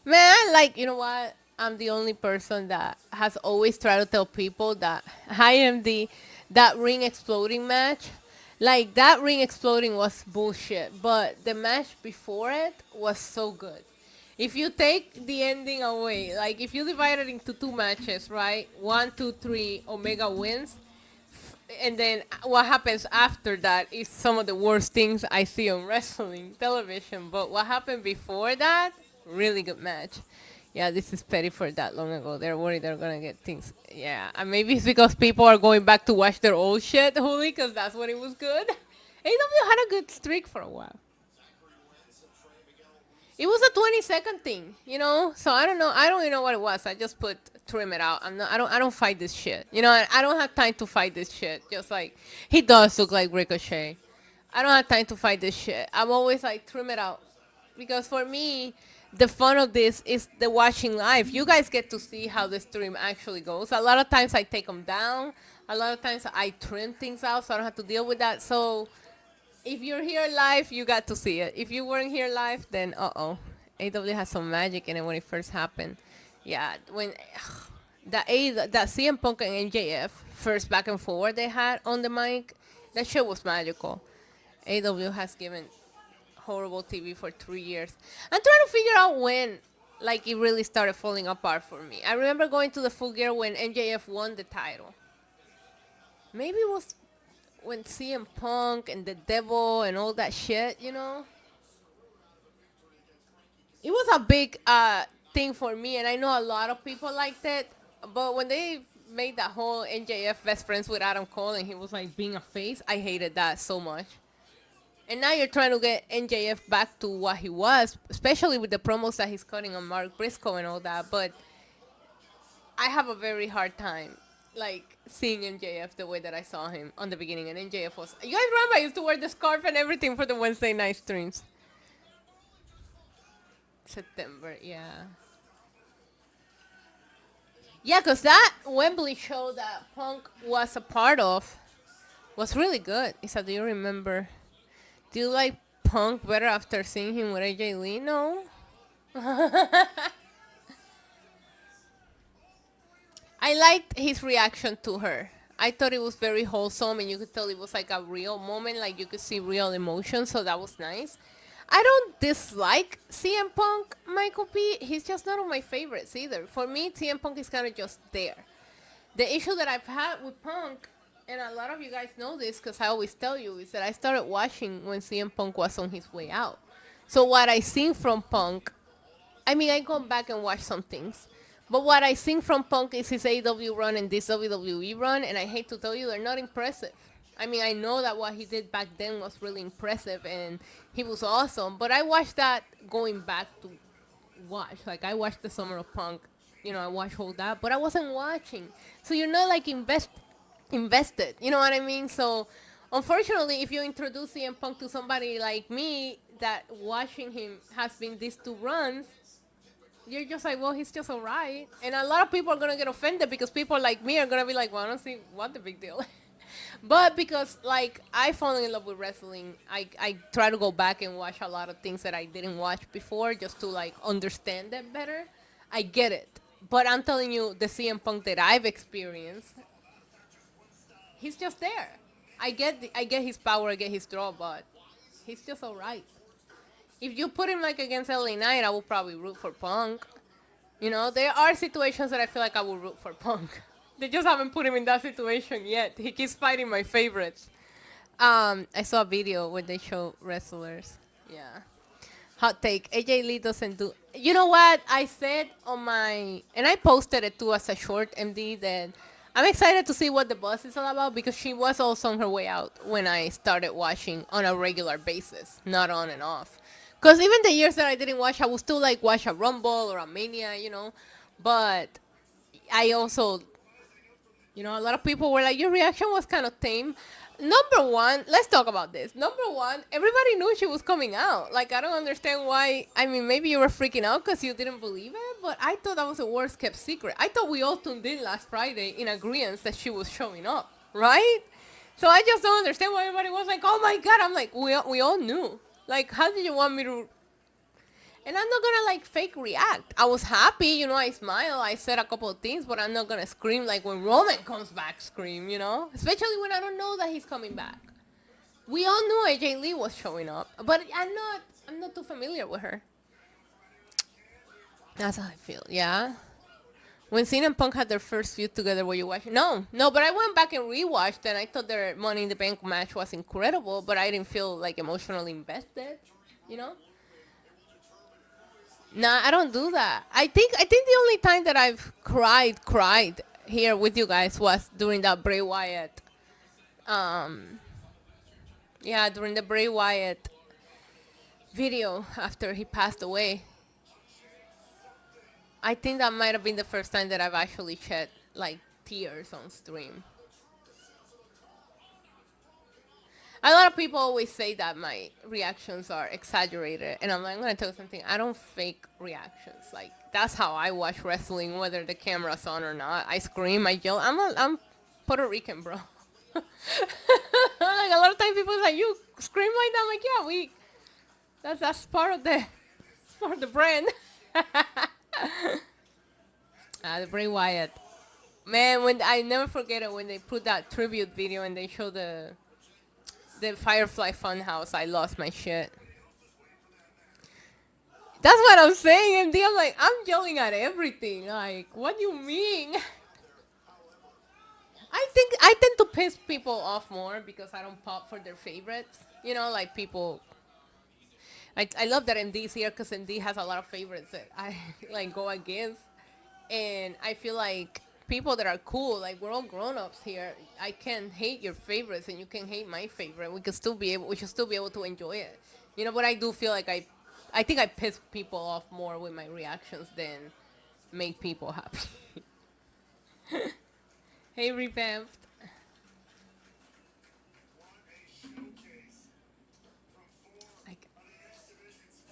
Man, like, you know what? I'm the only person that has always tried to tell people that I am that ring exploding match. Like, that ring exploding was bullshit, but the match before it was so good. If you take the ending away, like if you divide it into two matches, right? 1, 2, 3, Omega wins. And then what happens after that is some of the worst things I see on wrestling television. But what happened before that, really good match. Yeah, this is petty for that long ago. They're worried they're going to get things. Yeah, and maybe it's because people are going back to watch their old shit, Holy, because that's when it was good. AEW had a good streak for a while. It was a 20-second thing, you know? So I don't know. I don't even know what it was. I just put trim it out. I don't fight this shit. You know, I don't have time to fight this shit. Just like, he does look like Ricochet. I don't have time to fight this shit. I'm always like, trim it out. Because for me, the fun of this is the watching live. You guys get to see how the stream actually goes. A lot of times I take them down. A lot of times I trim things out so I don't have to deal with that. So if you're here live, you got to see it. If you weren't here live, then AW has some magic in it when it first happened. Yeah, when that CM Punk and MJF first back and forward they had on the mic, that shit was magical. AW has given horrible TV for 3 years. I'm trying to figure out when, like, it really started falling apart for me. I remember going to the Full Gear when MJF won the title. Maybe it was when CM Punk and the Devil and all that shit, you know? It was a big thing for me, and I know a lot of people liked it. But when they made that whole MJF best friends with Adam Cole and he was like being a face, I hated that so much. And now you're trying to get MJF back to what he was, especially with the promos that he's cutting on Mark Briscoe and all that. But I have a very hard time, like, seeing MJF the way that I saw him on the beginning. And MJF was... You guys remember I used to wear the scarf and everything for the Wednesday night streams. September, yeah. Yeah, because that Wembley show that Punk was a part of was really good. Isa, do you remember? Do you like Punk better after seeing him with AJ Lee? No? I liked his reaction to her. I thought it was very wholesome and you could tell it was like a real moment, like you could see real emotion, so that was nice. I don't dislike CM Punk, Michael P. He's just not of my favorites either. For me, CM Punk is kind of just there. The issue that I've had with Punk, and a lot of you guys know this because I always tell you, is that I started watching when CM Punk was on his way out. So what I seen from Punk, I mean, I go back and watch some things. But what I seen from Punk is his AEW run and this WWE run, and I hate to tell you, they're not impressive. I mean, I know that what he did back then was really impressive, and he was awesome. But I watched that going back to watch. Like, I watched the Summer of Punk. You know, I watched all that, but I wasn't watching. So you're not, like, invested. You know what I mean? So, unfortunately, if you introduce CM Punk to somebody like me that watching him has been these two runs, you're just like, well, he's just all right. And a lot of people are going to get offended because people like me are going to be like, well, I don't see what the big deal. But because, like, I fall in love with wrestling, I try to go back and watch a lot of things that I didn't watch before just to, like, understand it better. I get it. But I'm telling you, the CM Punk that I've experienced, he's just there. I get his power, I get his draw, but he's just all right. If you put him, like, against LA Knight, I will probably root for Punk. You know, there are situations that I feel like I will root for Punk. They just haven't put him in that situation yet. He keeps fighting my favorites. I saw a video where they show wrestlers. Yeah. Hot take. AJ Lee doesn't do... You know what? I said on my... And I posted it too as a short MD that I'm excited to see what the buzz is all about because she was also on her way out when I started watching on a regular basis, not on and off. Because even the years that I didn't watch, I would still like watch a Rumble or a Mania, you know. But I also... You know, a lot of people were like, your reaction was kind of tame. Number one, let's talk about this. Number one, everybody knew she was coming out. Like, I don't understand why. I mean, maybe you were freaking out because you didn't believe it, but I thought that was a worst kept secret. I thought we all tuned in last Friday in agreement that she was showing up, right? So I just don't understand why everybody was like, oh my God. I'm like, we all knew. Like, how did you want me to... And I'm not gonna like fake react. I was happy, you know, I smiled, I said a couple of things, but I'm not gonna scream like when Roman comes back, scream, you know? Especially when I don't know that he's coming back. We all knew AJ Lee was showing up, but I'm not too familiar with her. That's how I feel, yeah. When Cena and Punk had their first feud together, were you watching? No, but I went back and rewatched and I thought their Money in the Bank match was incredible, but I didn't feel like emotionally invested, you know? Nah, I don't do that. I think the only time that I've cried here with you guys was during that Bray Wyatt. During the Bray Wyatt video after he passed away. I think that might have been the first time that I've actually shed like tears on stream. A lot of people always say that my reactions are exaggerated, and I'm like, I'm gonna tell you something. I don't fake reactions. Like, that's how I watch wrestling, whether the camera's on or not. I scream, I yell. I'm Puerto Rican, bro. Like, a lot of times people are like, you scream like that. I'm like, yeah, that's part of the brand. The Bray Wyatt, man. When I never forget it when they put that tribute video and they show the Firefly Funhouse, I lost my shit. That's what I'm saying, MD. I'm like, I'm yelling at everything. Like, what do you mean? I tend to piss people off more because I don't pop for their favorites. You know, like people. I love that MD's here because MD has a lot of favorites that I like go against, and I feel like people that are cool, like we're all grown-ups here. I can hate your favorites and you can hate my favorite. We should still be able to enjoy it, you know. But I do feel like I think I piss people off more with my reactions than make people happy. Hey, Revamped.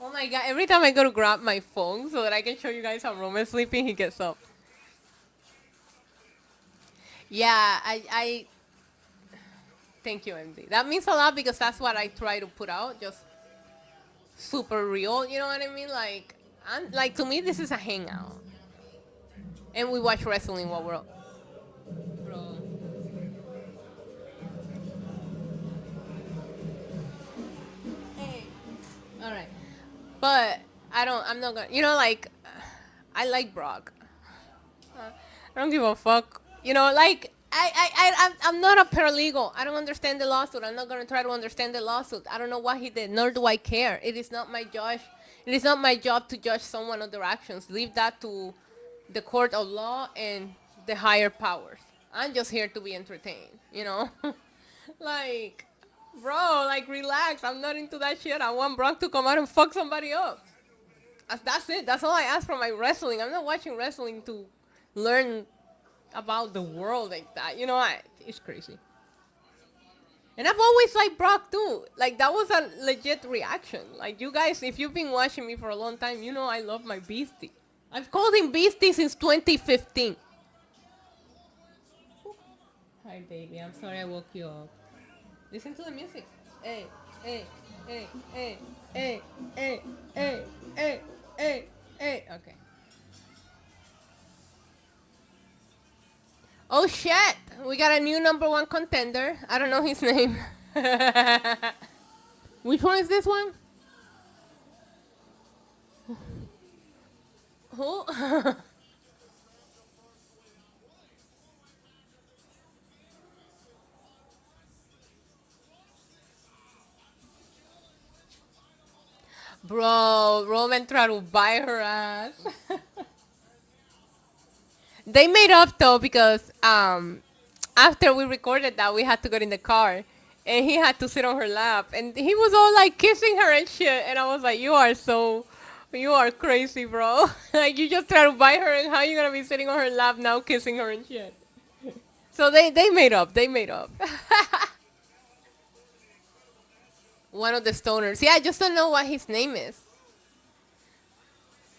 Oh my god, every time I go to grab my phone so that I can show you guys how Roman's sleeping, he gets up. Yeah, I thank you, MD. That means a lot because that's what I try to put out, just super real, you know what I mean? Like to me this is a hangout. And we watch wrestling while we're up. Bro. Hey. All right. But I'm not gonna, like, I like Brock. I don't give a fuck. I'm not a paralegal. I don't understand the lawsuit. I'm not gonna try to understand the lawsuit. I don't know what he did, nor do I care. It is not my judge. It is not my job to judge someone on their actions. Leave that to the court of law and the higher powers. I'm just here to be entertained, like, bro, like, relax. I'm not into that shit. I want Brock to come out and fuck somebody up. That's it. That's all I ask from my wrestling. I'm not watching wrestling to learn about the world like that. It's crazy. And I've always liked Brock too. Like, that was a legit reaction. Like, you guys, if you've been watching me for a long time, I love my Beastie. I've called him Beastie since 2015. Hi, baby. I'm sorry I woke you up. Listen to the music. Hey, hey, hey, hey, hey, hey, hey, hey, hey, hey. Okay. Oh shit! We got a new #1 contender. I don't know his name. Which one is this one? Who? Bro, Roman tried to buy her ass. They made up though because after we recorded that, we had to get in the car and he had to sit on her lap and he was all like kissing her and shit, and I was like, you are crazy, bro. Like, you just try to buy her and how you gonna be sitting on her lap now kissing her and shit. So they made up. One of the stoners. Yeah, I just don't know what his name is.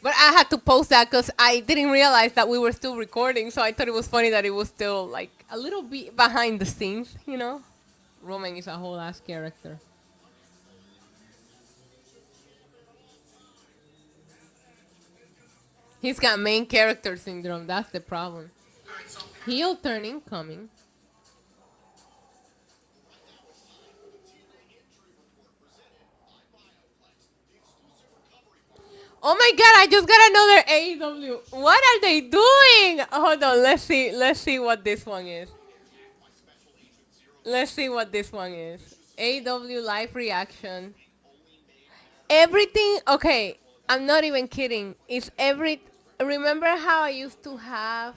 But I had to post that because I didn't realize that we were still recording, so I thought it was funny that it was still, like, a little bit behind the scenes, Roman is a whole ass character. He's got main character syndrome, that's the problem. Heel turning coming. Oh my god, I just got another AEW. What are they doing? Hold on, let's see what this one is. AEW live reaction. Everything, okay, I'm not even kidding. Remember how I used to have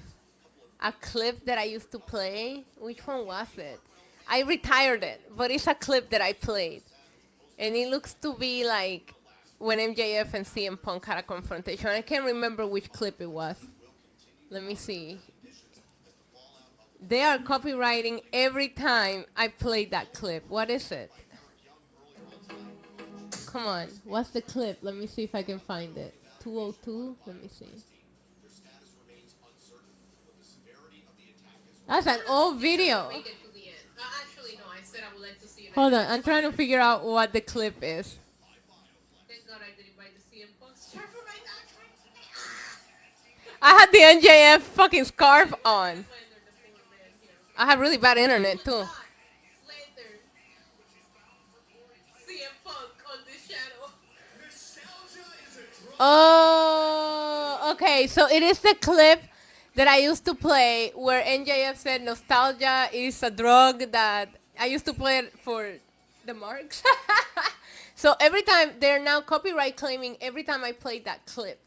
a clip that I used to play? Which one was it? I retired it, but it's a clip that I played. And it looks to be like when MJF and CM Punk had a confrontation. I can't remember which clip it was. Let me see. They are copywriting every time I play that clip. What is it? Come on. What's the clip? Let me see if I can find it. 202? Let me see. That's an old video. Hold on. I'm trying to figure out what the clip is. I had the NJF fucking scarf on. I have really bad internet too. Oh, okay. So it is the clip that I used to play where NJF said nostalgia is a drug that I used to play it for the marks. So every time they're now copyright claiming every time I played that clip.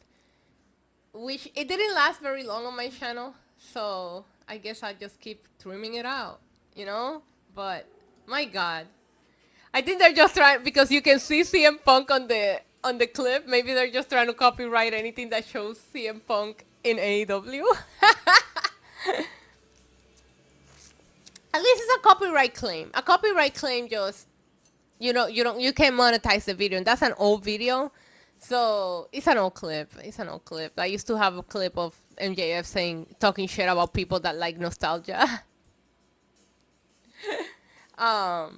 Which it didn't last very long on my channel, so I guess I'll just keep trimming it out, But my God, I think they're just trying, because you can see CM Punk on the clip. Maybe they're just trying to copyright anything that shows CM Punk in AEW. At least it's a copyright claim. A copyright claim just, you can't monetize the video, and that's an old video. So it's an old clip. It's an old clip. I used to have a clip of MJF talking shit about people that like nostalgia. But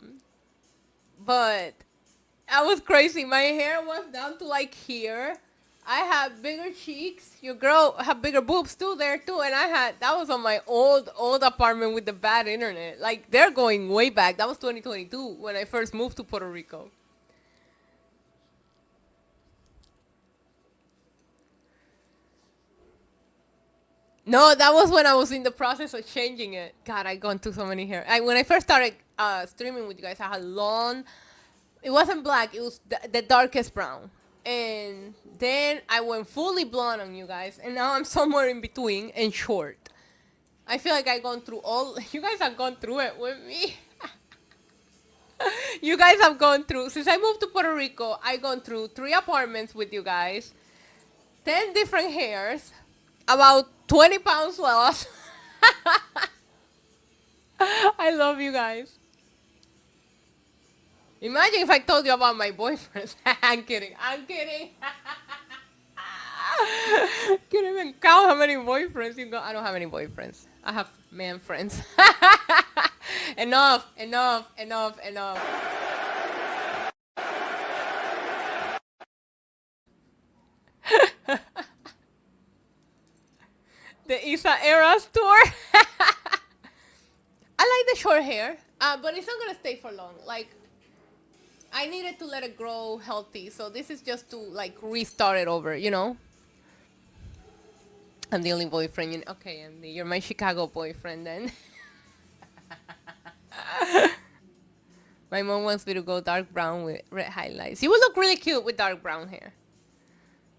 I was crazy. My hair was down to like here. I had bigger cheeks. Your girl had bigger boobs too there too. And that was on my old apartment with the bad internet. Like they're going way back. That was 2022 when I first moved to Puerto Rico. No, that was when I was in the process of changing it. God, I gone through so many hair. When I first started streaming with you guys, I had long. It wasn't black. It was the darkest brown. And then I went fully blonde on you guys, and now I'm somewhere in between and short. I feel like I gone through all. You guys have gone through it with me. You guys have gone through. Since I moved to Puerto Rico, I gone through 3 apartments with you guys, 10 different hairs, about 20 pounds lost. I love you guys. Imagine if I told you about my boyfriends. I'm kidding. I'm kidding. Can't even count how many boyfriends you got. I don't have any boyfriends. I have man friends. Enough. The Isa Eras tour. I like the short hair, but it's not gonna stay for long. Like, I needed to let it grow healthy, so this is just to like restart it over, you know. I'm the only boyfriend. Okay, Andy, you're my Chicago boyfriend then. My mom wants me to go dark brown with red highlights. You would look really cute with dark brown hair.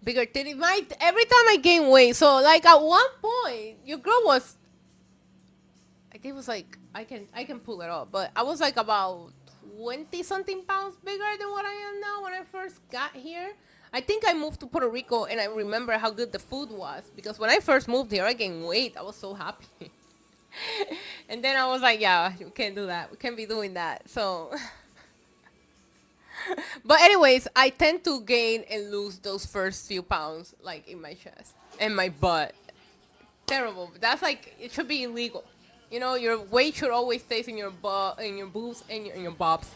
Bigger titty. Every time I gain weight, so like at one point, your girl was. I think it was like I can pull it off, but I was like about 20 something pounds bigger than what I am now when I first got here. I think I moved to Puerto Rico and I remember how good the food was because when I first moved here, I gained weight. I was so happy. And then I was like, yeah, we can't do that. We can't be doing that. So, but anyways, I tend to gain and lose those first few pounds like in my chest and my butt. Terrible. That's like, it should be illegal. You know, your weight should always stay in your butt, in your boobs, and in your bobs,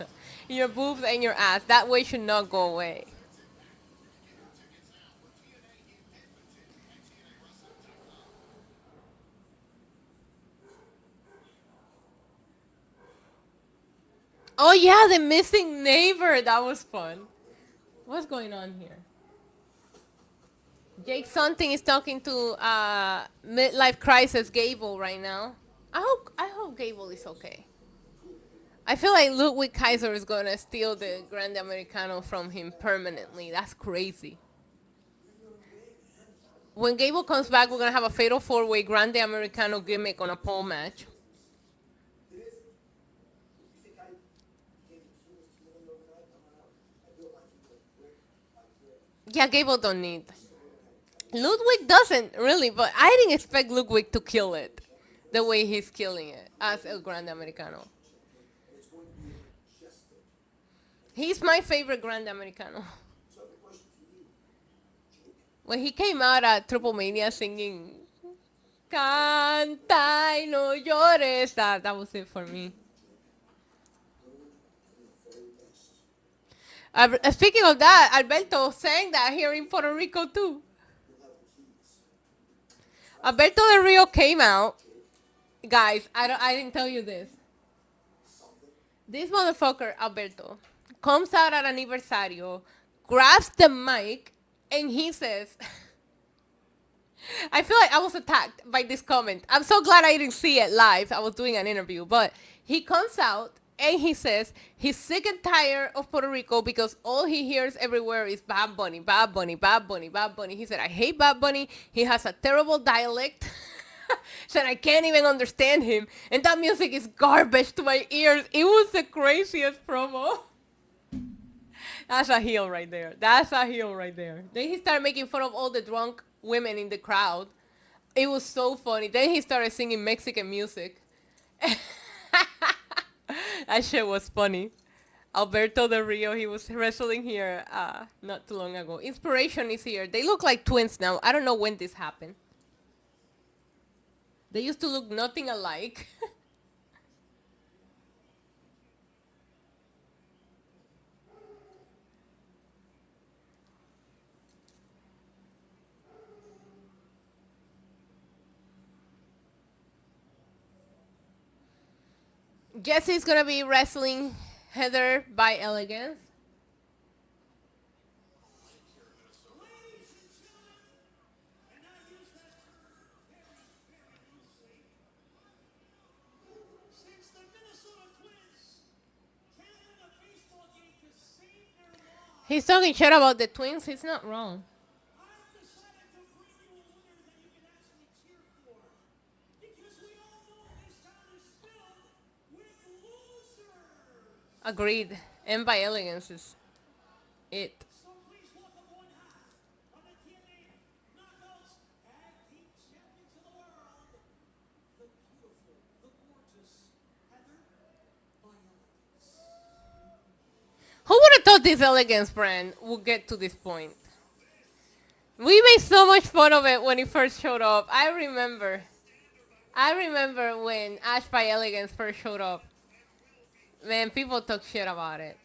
in your boobs and your ass. That weight should not go away. Oh yeah, the missing neighbor. That was fun. What's going on here? Jake something is talking to midlife crisis Gable right now. I hope Gable is okay. I feel like Ludwig Kaiser is gonna steal the Grande Americano from him permanently. That's crazy. When Gable comes back, we're gonna have a fatal 4-way Grande Americano gimmick on a pole match. Yeah, Gable don't need. Ludwig doesn't really, but I didn't expect Ludwig to kill it the way he's killing it as El Grande Americano. He's my favorite Grande Americano. When he came out at Triple Mania singing Canta y no llores, that was it for me. Speaking of that, Alberto sang that here in Puerto Rico too. Alberto Del Rio came out. Guys, I didn't tell you this. This motherfucker, Alberto, comes out at aniversario, grabs the mic, and he says, I feel like I was attacked by this comment. I'm so glad I didn't see it live. I was doing an interview, but he comes out and he says he's sick and tired of Puerto Rico because all he hears everywhere is Bad Bunny, Bad Bunny, Bad Bunny, Bad Bunny. He said, I hate Bad Bunny. He has a terrible dialect. Said, I can't even understand him. And that music is garbage to my ears. It was the craziest promo. That's a heel right there. That's a heel right there. Then he started making fun of all the drunk women in the crowd. It was so funny. Then he started singing Mexican music. That shit was funny. Alberto Del Rio, he was wrestling here not too long ago. Inspiration is here. They look like twins now. I don't know when this happened. They used to look nothing alike. Jesse's gonna be wrestling Heather by Elegance. He's talking shit about the twins. He's not wrong. Agreed. And by Elegance is it. Who would have thought this Elegance brand would get to this point? We made so much fun of it when it first showed up. I remember when Ash by Elegance first showed up. Man, people talk shit about it.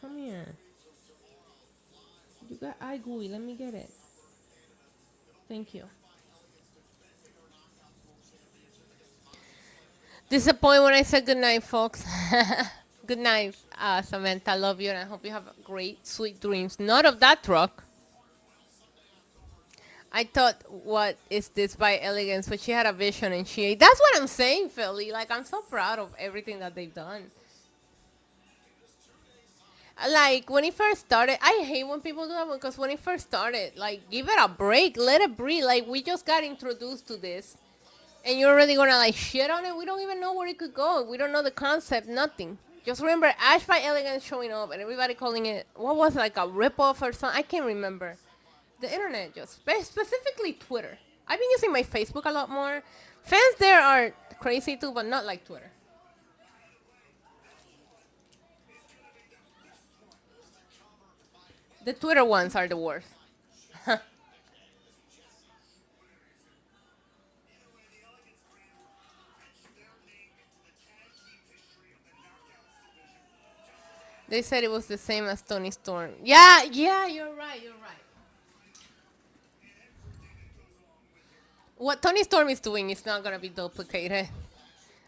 Come here. You got eye gooey. Let me get it. Thank you. Disappointed when I said good night, folks. Good night, Samantha. I love you, and I hope you have great, sweet dreams. Not of that truck. I thought, what is this by Elegance? But she had a vision and she ate. That's what I'm saying, Philly. Like, I'm so proud of everything that they've done. Like, when it first started, I hate when people do that because when it first started, like, give it a break. Let it breathe. Like, we just got introduced to this. And you're already going to, like, shit on it? We don't even know where it could go. We don't know the concept, nothing. Just remember Ash by Elegance showing up and everybody calling it, what was it, like a ripoff or something? I can't remember. The internet, just specifically Twitter. I've been using my Facebook a lot more. Fans there are crazy too, but not like Twitter. The Twitter ones are the worst. They said it was the same as Tony Storm. Yeah, you're right. What Tony Storm is doing is not gonna be duplicated.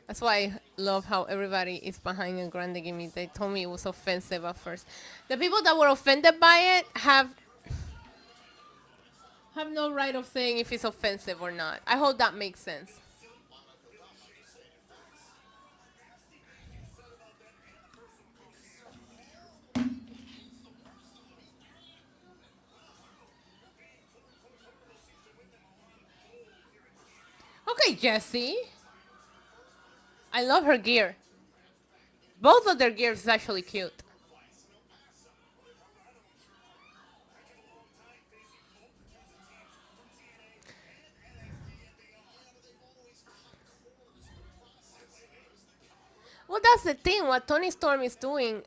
That's why I love how everybody is behind a grande gimmick. They told me it was offensive at first. The people that were offended by it have no right of saying if it's offensive or not. I hope that makes sense. Okay, Jessie. I love her gear. Both of their gears is actually cute. Well, that's the thing. What Tony Storm is doing,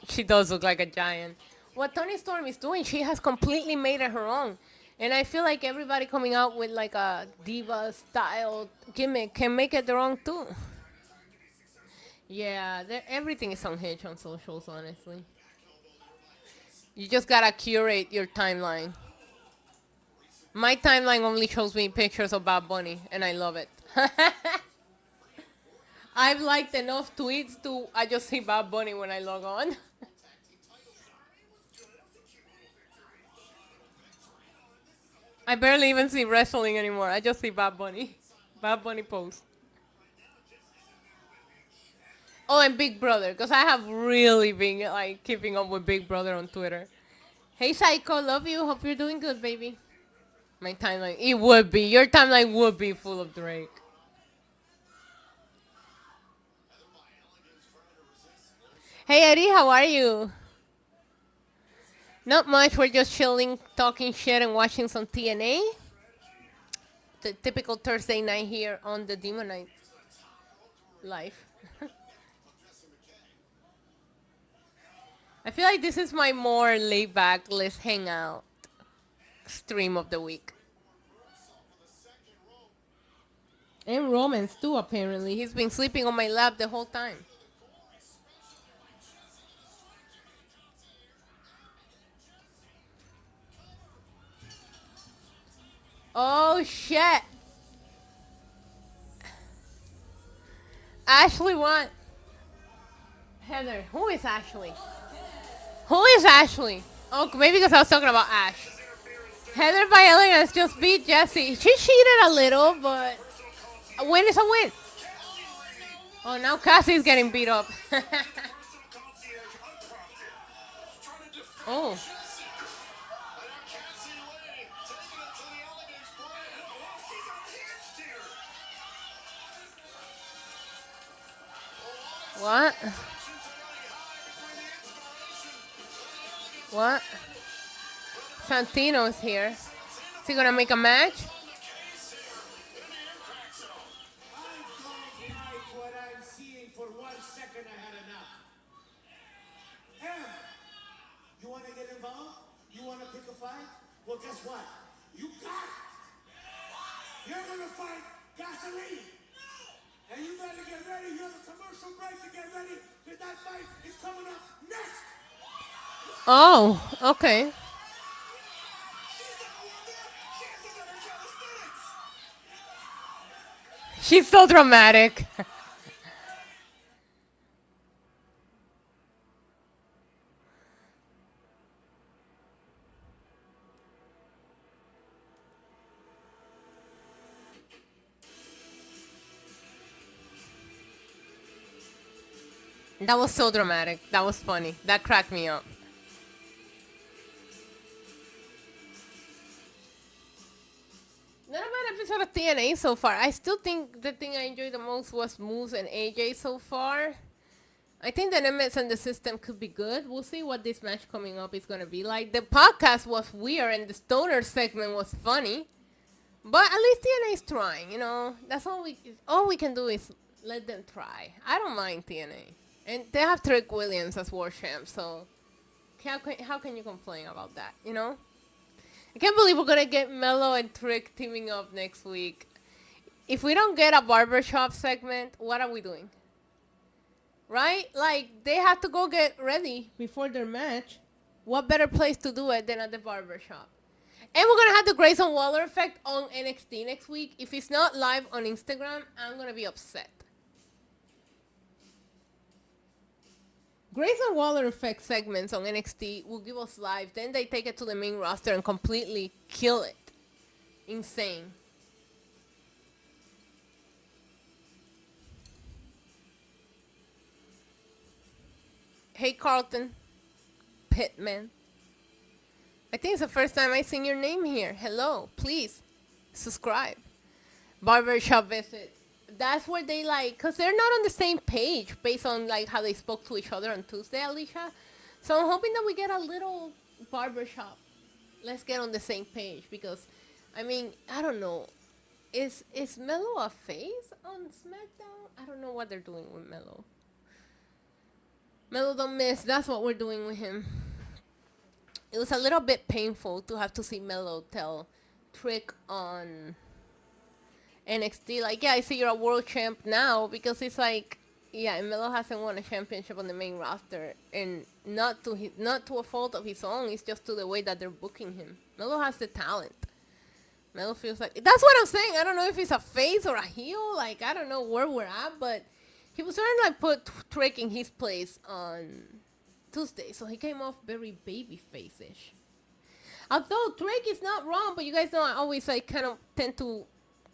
she does look like a giant. What Tony Storm is doing, she has completely made it her own. And I feel like everybody coming out with like a diva style gimmick can make it their own too. Yeah, everything is unhinged on socials, honestly. You just gotta curate your timeline. My timeline only shows me pictures of Bad Bunny, and I love it. I've liked enough tweets to I just see Bad Bunny when I log on. I barely even see wrestling anymore. I just see Bad Bunny. Bad Bunny post. Oh, and Big Brother, because I have really been like keeping up with Big Brother on Twitter. Hey, Psycho, love you. Hope you're doing good, baby. My timeline, it would be. Your timeline would be full of Drake. Hey, Eddie, how are you? Not much. We're just chilling, talking shit, and watching some TNA. The typical Thursday night here on the Demon Night live. I feel like this is my more laid back, let's hang out stream of the week. And Roman's too, apparently. He's been sleeping on my lap the whole time. Oh, shit. Ashley won. Heather, who is Ashley? Who is Ashley? Oh, maybe because I was talking about Ash. Heather by Elegance just beat Jessie. She cheated a little, but a win is a win. Oh, now Cassie's getting beat up. Oh. What? What? Santino's here. Is he gonna make a match?
What I'm seeing for 1 second, I had enough. Em, you want to get involved? You want to pick a fight? Well, guess what? You got it. You're gonna fight Gasoline. And you better get ready. You have a commercial break to get ready, because that fight is coming up next.
Oh, okay. She's so dramatic. That was so dramatic. That was funny. That cracked me up. Not a bad episode of TNA so far. I still think the thing I enjoyed the most was Moose and AJ so far. I think the Nemesis and the system could be good. We'll see what this match coming up is going to be like. The podcast was weird and the stoner segment was funny. But at least TNA is trying, you know. That's all we can do is let them try. I don't mind TNA. And they have Trick Williams as World Champ, so how can you complain about that, you know? I can't believe we're going to get Mello and Trick teaming up next week. If we don't get a barbershop segment, what are we doing? Right? Like, they have to go get ready before their match. What better place to do it than at the barbershop? And we're going to have the Grayson Waller effect on NXT next week. If it's not live on Instagram, I'm going to be upset. Grayson Waller effect segments on NXT will give us live. Then they take it to the main roster and completely kill it. Insane. Hey, Carlton. Pittman. I think it's the first time I've seen your name here. Hello. Please subscribe. Barbershop visit. That's where they like, because they're not on the same page based on like how they spoke to each other on Tuesday, Alicia. So I'm hoping that we get a little barbershop. Let's get on the same page because, I mean, I don't know. Is Melo a face on SmackDown? I don't know what they're doing with Melo. Melo don't miss. That's what we're doing with him. It was a little bit painful to have to see Melo tell Trick on NXT, like, yeah, I see you're a world champ now, because it's like, yeah, and Melo hasn't won a championship on the main roster, and not to a fault of his own, it's just to the way that they're booking him. Melo has the talent. Melo feels like, that's what I'm saying. I don't know if he's a face or a heel, like, I don't know where we're at, but he was trying to like put Trick in his place on Tuesday, so he came off very baby face-ish. Although Trick is not wrong, but you guys know I always like kind of tend to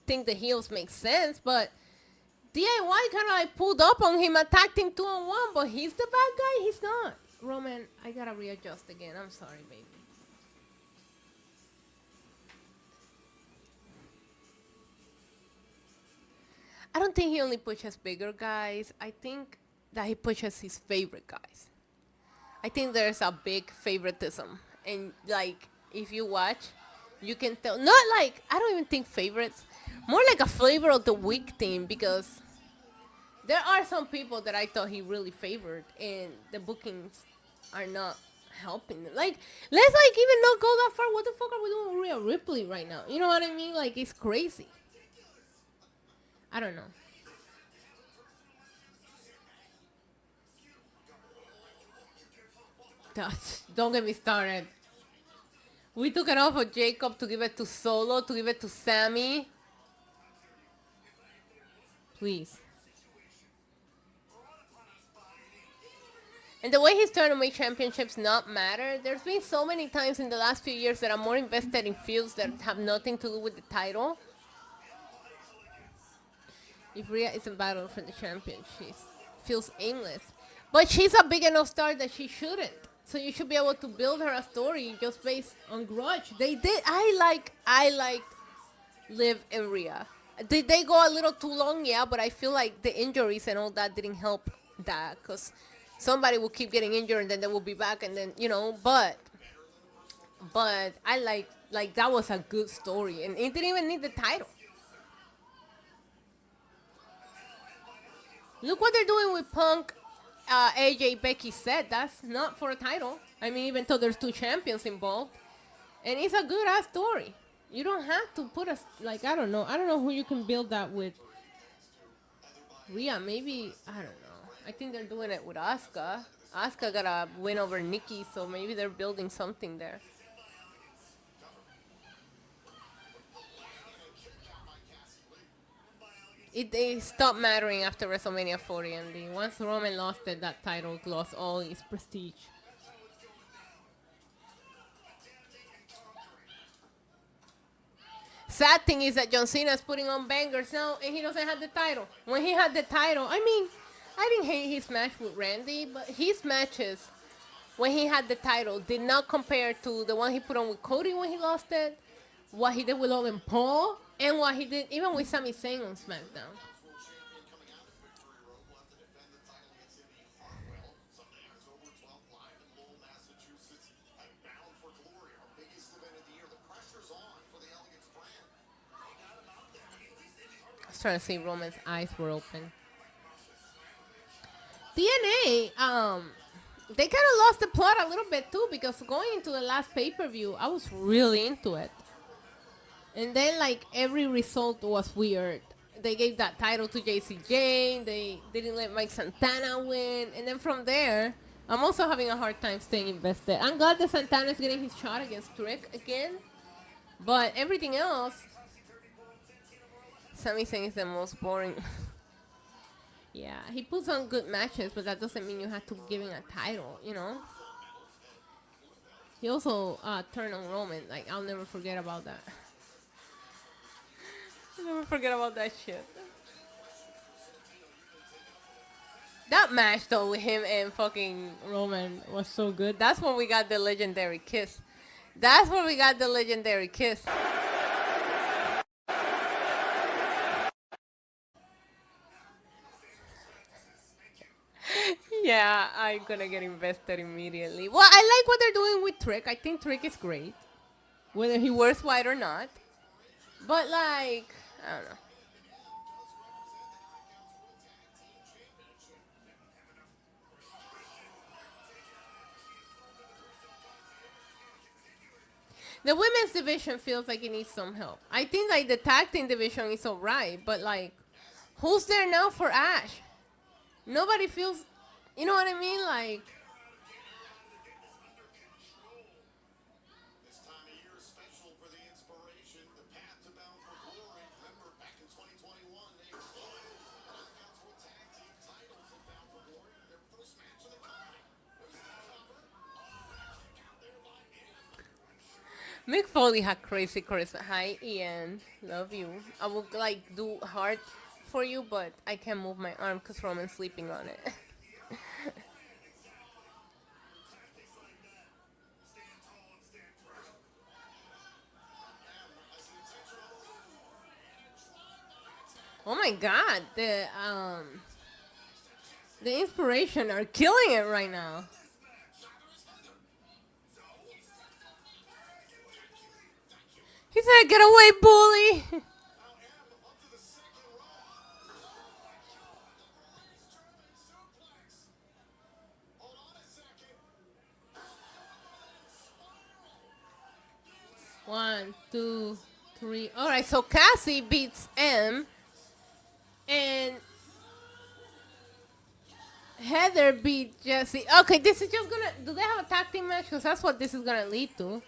think the heels make sense, but DIY kind of like pulled up on him, attacked him 2-on-1, but he's the bad guy. He's not. Roman, I gotta readjust again. I'm sorry, baby. I don't think he only pushes bigger guys. I think that he pushes his favorite guys. I think there's a big favoritism, and like if you watch, You can tell. Not like, I don't even think favorites. More like a flavor of the week thing, because there are some people that I thought he really favored, and the bookings are not helping them. Like, let's like even not go that far. What the fuck are we doing with Rhea Ripley right now? You know what I mean? Like, it's crazy. I don't know. Don't get me started. We took it off of Jacob to give it to Solo, to give it to Sammy. Please. And the way he's trying to make championships not matter, there's been so many times in the last few years that I'm more invested in feuds that have nothing to do with the title. If Rhea isn't battling for the champion, she feels aimless. But she's a big enough star that she shouldn't. So you should be able to build her a story just based on grudge. They did. I liked Liv and Rhea. Did they go a little too long? Yeah, but I feel like the injuries and all that didn't help that, because somebody will keep getting injured and then they will be back, and then, you know, but I like that was a good story, and it didn't even need the title. Look what they're doing with Punk, AJ, Becky, Seth. That's not for a title. I mean, even though there's two champions involved, and it's a good ass story. You don't have to put us like, I don't know who you can build that with. Rhea, maybe, I don't know. I think they're doing it with Asuka. Asuka got a win over Nikki, so maybe they're building something there. It stopped mattering after WrestleMania 40, and once Roman lost it, that title lost all its prestige. Sad thing is that John Cena's putting on bangers now, and he doesn't have the title. When he had the title, I mean, I didn't hate his match with Randy, but his matches when he had the title did not compare to the one he put on with Cody when he lost it, what he did with Logan Paul, and what he did even with Sami Zayn on SmackDown. I was trying to see Roman's eyes were open. TNA, they kind of lost the plot a little bit too, because going into the last pay-per-view, I was really into it. And then, like, every result was weird. They gave that title to JC Jane. They didn't let Mike Santana win. And then from there, I'm also having a hard time staying invested. I'm glad that Santana's getting his shot against Trick again. But everything else, Sami Zayn is the most boring. Yeah, he puts on good matches, but that doesn't mean you have to give him a title, you know? He also turned on Roman. Like, I'll never forget about that. I'll never forget about that shit. That match, though, with him and fucking Roman was so good. That's when we got the legendary kiss. That's when we got the legendary kiss. Yeah, I'm gonna get invested immediately. Well, I like what they're doing with Trick. I think Trick is great, whether he wears white or not. But, like, I don't know. The women's division feels like it needs some help. I think, like, the tag team division is alright, but, like, who's there now for Ash? Nobody feels, you know what I mean? Like,
This time of year is special for the inspiration, the path to Bound for Glory. Remember, back in 2021, they won Knockouts World Tag Team titles at Bound for Glory. Their first match of the company. Was the cover.
Mick Foley had crazy charisma. Hi, Ian. Love you. I would, like, do hard for you, but I can't move my arm because Roman's sleeping on it. Oh my God, the inspiration are killing it right now. said, "Get away, bully." One, two, three. All right, so Cassie beats M, and Heather beat Jesse. Okay, this is just gonna. Do they have a tag team match? Because that's what this is gonna lead to.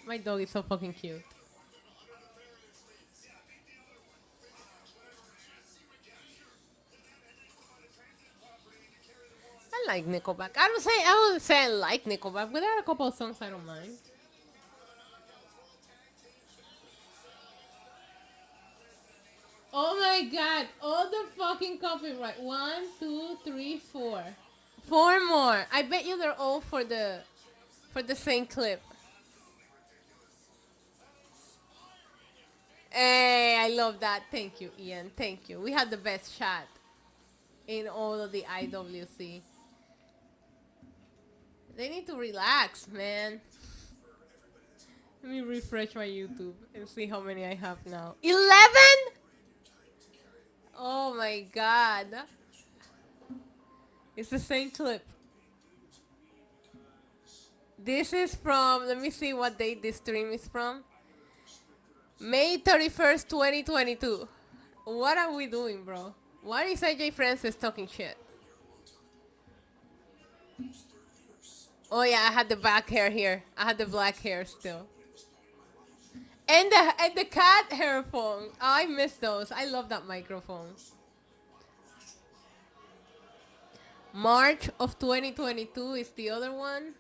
My dog is so fucking cute. I like Nickelback. I would say I like Nickelback, but there are a couple of songs I don't mind. Oh my god, all the fucking copyright. 1, 2, 3, 4. 4 more. I bet you they're all for the same clip. Hey, I love that. Thank you, Ian. Thank you. We had the best shot in all of the IWC. They need to relax, man. Let me refresh my YouTube and see how many I have now. 11? Oh my god. It's the same clip. This is from, let me see what date this stream is from. May 31st, 2022. What are we doing, bro? Why is AJ Francis talking shit? Oh yeah, I had the back hair here. I had the black hair still. And the cat hair phone. Oh, I miss those. I love that microphone. March of 2022 is the other one.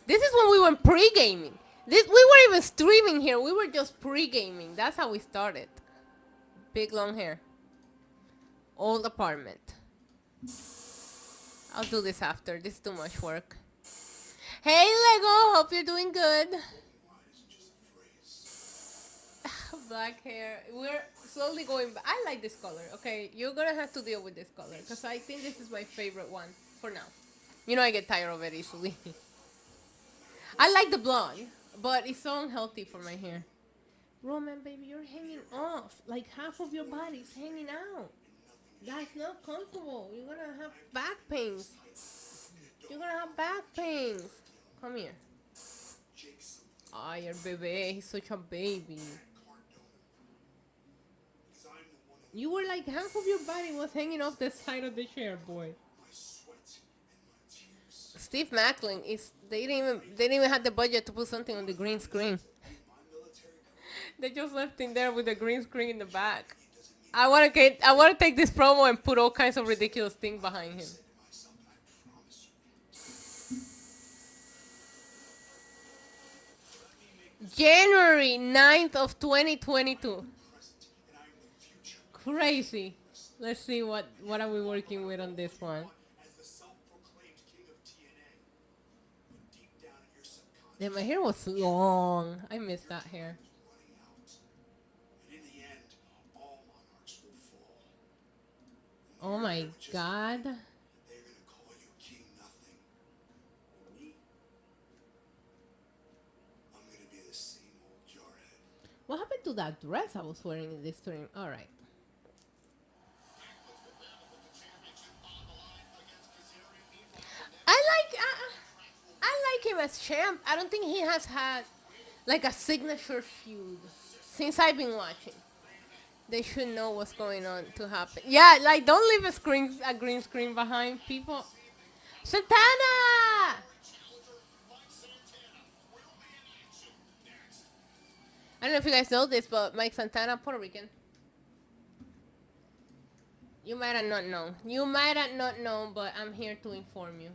This is when we went pre-gaming. We weren't even streaming here. We were just pre-gaming. That's how we started. Big long hair. Old apartment. I'll do this after. This is too much work. Hey, Lego. Hope you're doing good. Black hair. We're slowly going back. I like this color. Okay, you're gonna have to deal with this color because I think this is my favorite one for now. You know I get tired of it easily. I like the blonde, but it's so unhealthy for my hair. Roman, baby, you're hanging off. Like half of your body's hanging out. That's not comfortable. You're gonna have back pains. You're gonna have back pains. Come here. Ay, el bebé. He's such a baby. You were like half of your body was hanging off the side of the chair, boy. Steve Macklin is. They didn't even have the budget to put something on the green screen. They just left him there with the green screen in the back. I want to take this promo and put all kinds of ridiculous things behind him. January 9th of 2022. Crazy. Let's see what are we working with on this one. Yeah, my hair was long. I missed that hair. Oh my god. What happened to that dress I was wearing in this stream? Alright. I like him as champ. I don't think he has had like a signature feud since I've been watching. They should know what's going on to happen. Yeah, like don't leave a green screen behind people. Santana! I don't know if you guys know this, but Mike Santana, Puerto Rican. You might have not known. You might have not known, but I'm here to inform you.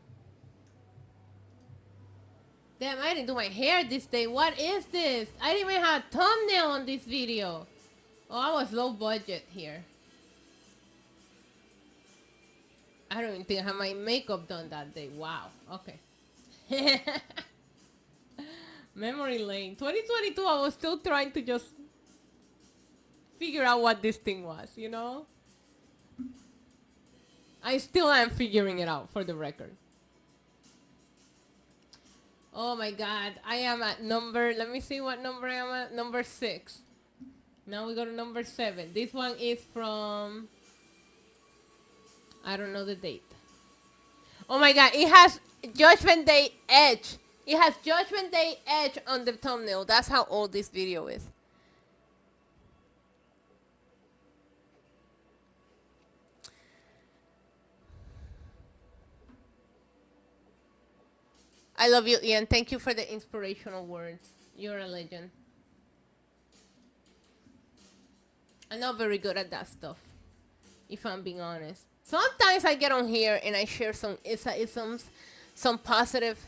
Damn, I didn't do my hair this day. What is this? I didn't even have a thumbnail on this video. Oh, I was low budget here. I don't even think I had my makeup done that day. Wow. Okay. Memory lane. 2022, I was still trying to just figure out what this thing was, you know? I still am figuring it out, for the record. Oh my God, I am at number, let me see what number I am at, number 6. Now we go to number 7. This one is from, I don't know the date. Oh my God, it has Judgment Day Edge. It has Judgment Day Edge on the thumbnail. That's how old this video is. I love you, Ian. Thank you for the inspirational words. You're a legend. I'm not very good at that stuff, if I'm being honest. Sometimes I get on here and I share some isms, some positive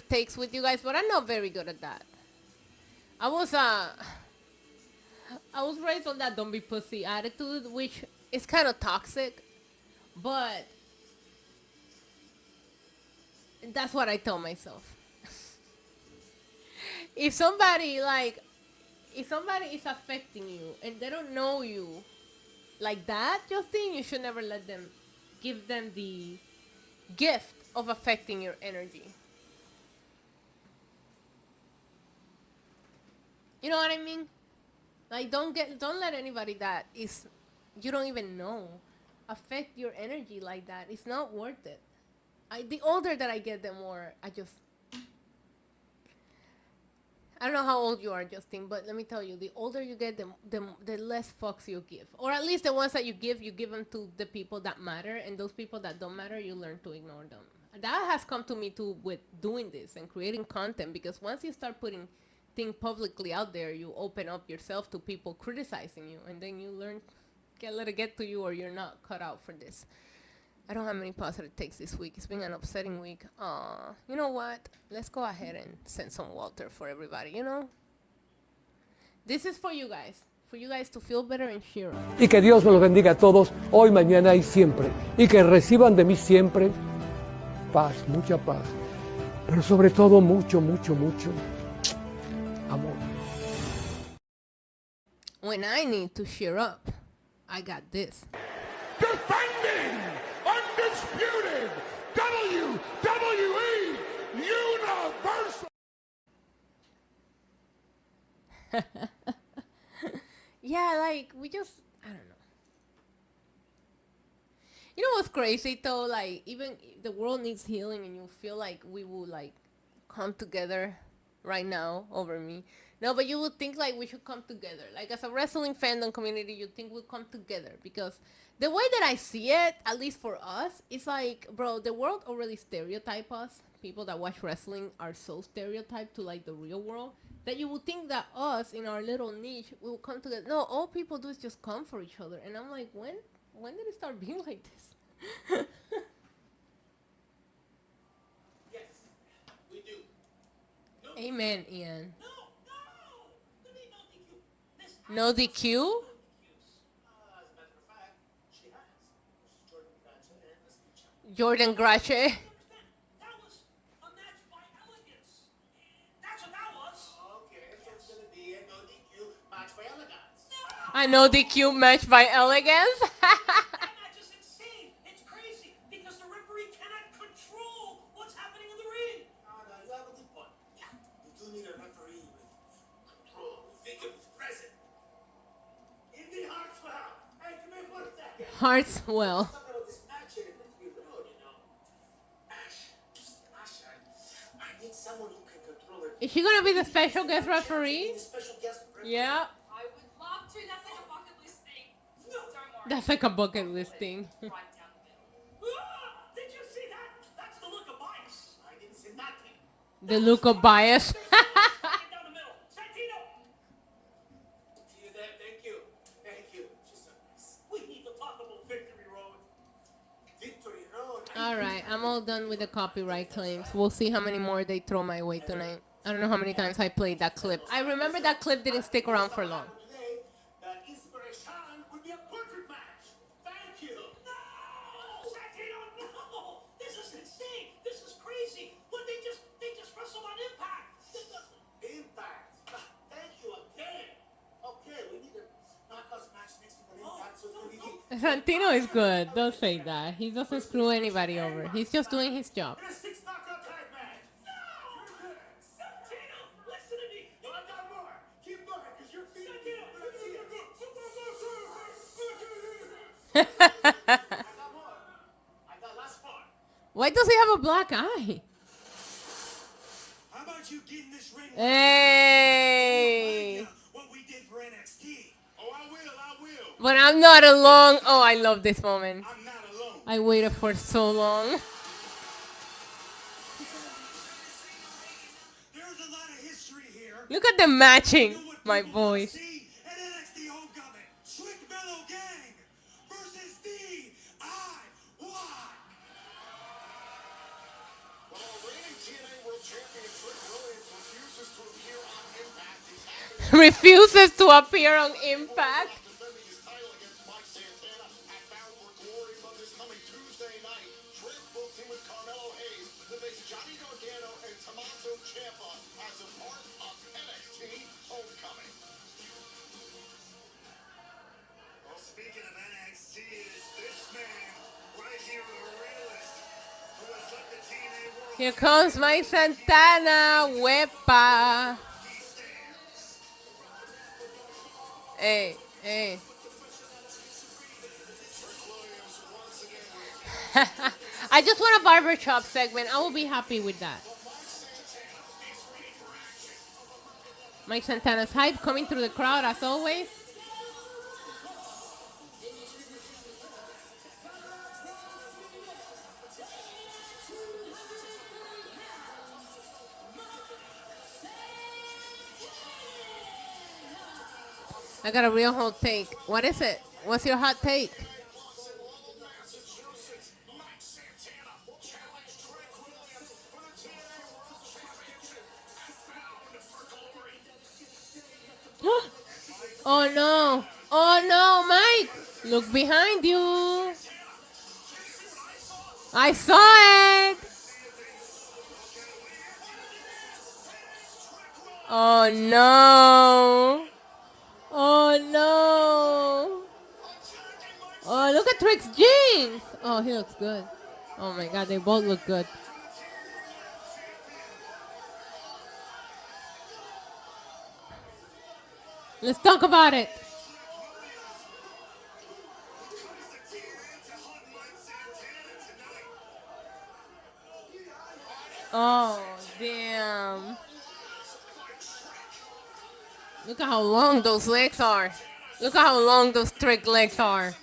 takes with you guys, but I'm not very good at that. I was raised on that don't be pussy attitude, which is kind of toxic, but that's what I tell myself. If somebody is affecting you and they don't know you like that, Justin, you should never let them, give them the gift of affecting your energy. You know what I mean? Like, don't let anybody that is, you don't even know, affect your energy like that. It's not worth it. The older that I get, the more I don't know how old you are, Justin, but let me tell you, the older you get, the less fucks you give. Or at least the ones that you give them to the people that matter, and those people that don't matter, you learn to ignore them. That has come to me too with doing this and creating content, because once you start putting things publicly out there, you open up yourself to people criticizing you, and then you learn, let it get to you, or you're not cut out for this. I don't have many positive takes this week. It's been an upsetting week. You know what? Let's go ahead and send some water for everybody, you know? This is for you guys to feel better and cheer up.
Y que Dios me los bendiga a todos, hoy, mañana y siempre. Y que reciban de mí siempre paz, mucha paz. Pero sobre todo mucho, mucho, mucho amor.
When I need to cheer up, I got this.
Defending undisputed WWE Universal.
Yeah, like, I don't know. You know what's crazy though? Like, even the world needs healing and you feel like we will like come together right now over me. No, but you would think like we should come together. Like, as a wrestling fandom community, you think we'll come together, because the way that I see it, at least for us, it's like, bro, the world already stereotype us. People that watch wrestling are so stereotyped to like the real world that you would think that us in our little niche will come together. No, all people do is just come for each other. And I'm like, when did it start being like this?
Yes, we do. No.
Amen, Ian.
No. We need no DQ. Listen,
No DQ?
as a matter of fact, she has. Jordan Grace and the speech.
Jordan Grace.
That was a match by elegance. That's what that was. Okay, so it's gonna be a no DQ match by elegance.
I know DQ match by elegance.
That match is insane. It's crazy because the referee cannot control what's happening in the ring. No, you have a good point. Yeah, you do need a referee with control, with vigor, with presence. Indy Hartswell. Hey, come here for a second.
Hartswell.
Talking about this match here in Victory Road, you know. Ash, I need someone who can control it.
Is she gonna be the special guest referee?
The special guest referee.
Yeah.
I would love to. That's like a bucket list thing. No, don't worry.
That's like a bucket list thing.
Right down the middle.
Did you see that? That's the look of bias. I didn't see nothing.
The look of bias.
Right down the middle. Santino. See you there. Thank you. Thank you. She's so nice. We need to talk about Victory Road. Victory Road.
All right, I'm all done with the copyright claims. We'll see how many more they throw my way tonight. I don't know how many times I played that clip. I remember that clip didn't stick around for long.
Today, that inspiration would be a perfect match. Thank you. No! Santino, no! This is insane. This is crazy. What they just wrestled on Impact. Impact. Thank you again. Okay, we need a knockouts match next week on Impact. So it's gonna be
Santino is good. Don't say that. He doesn't screw anybody over. He's just doing his job.
in a 6 knockout tag
Why does he have a black eye?
How about you getting this ring?
Hey.
What we did for NXT.
Oh, I will.
But I'm not alone. Oh, I love this moment.
I'm not alone.
I waited for so long.
There's a lot of history here.
Look at the matching, my voice.
And NXT Homecoming. Slick Mellow Gang versus DIY.
Well, reigning TNA World Champion Trick Williams refuses to appear on Impact.
Refuses to appear on Impact.
Defending his title against Mike Santana at Bound for Glory, but this coming Tuesday night, Trick will team with Carmelo Hayes to face Johnny Gargano and Tommaso Ciampa as a part of NXT Homecoming.
Well, speaking of NXT, it is this man right here, the realist, who has led the TNA World.
Here comes Mike Santana. Wepa. Hey, hey. I just want a barbershop segment. I will be happy with that. Mike Santana's hype coming through the crowd as always. I got a real hot take. What is it? What's your hot take? Oh no! Oh no, Mike! Look behind you! I saw it! Oh no! Oh no! Oh, look at Trick's jeans! Oh, he looks good. Oh my god, they both look good. Let's talk about it. Oh, damn. Look at how long those legs are. Look at how long those Trick legs are.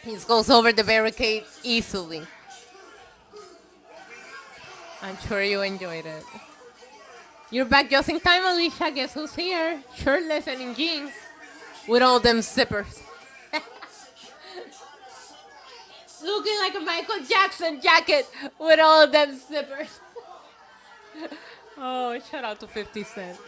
He goes over the barricade easily. I'm sure you enjoyed it. You're back just in time, Alicia. Guess who's here? Shirtless and in jeans. With all them zippers. Looking like a Michael Jackson jacket with all them zippers. Oh, shout out to 50 Cent.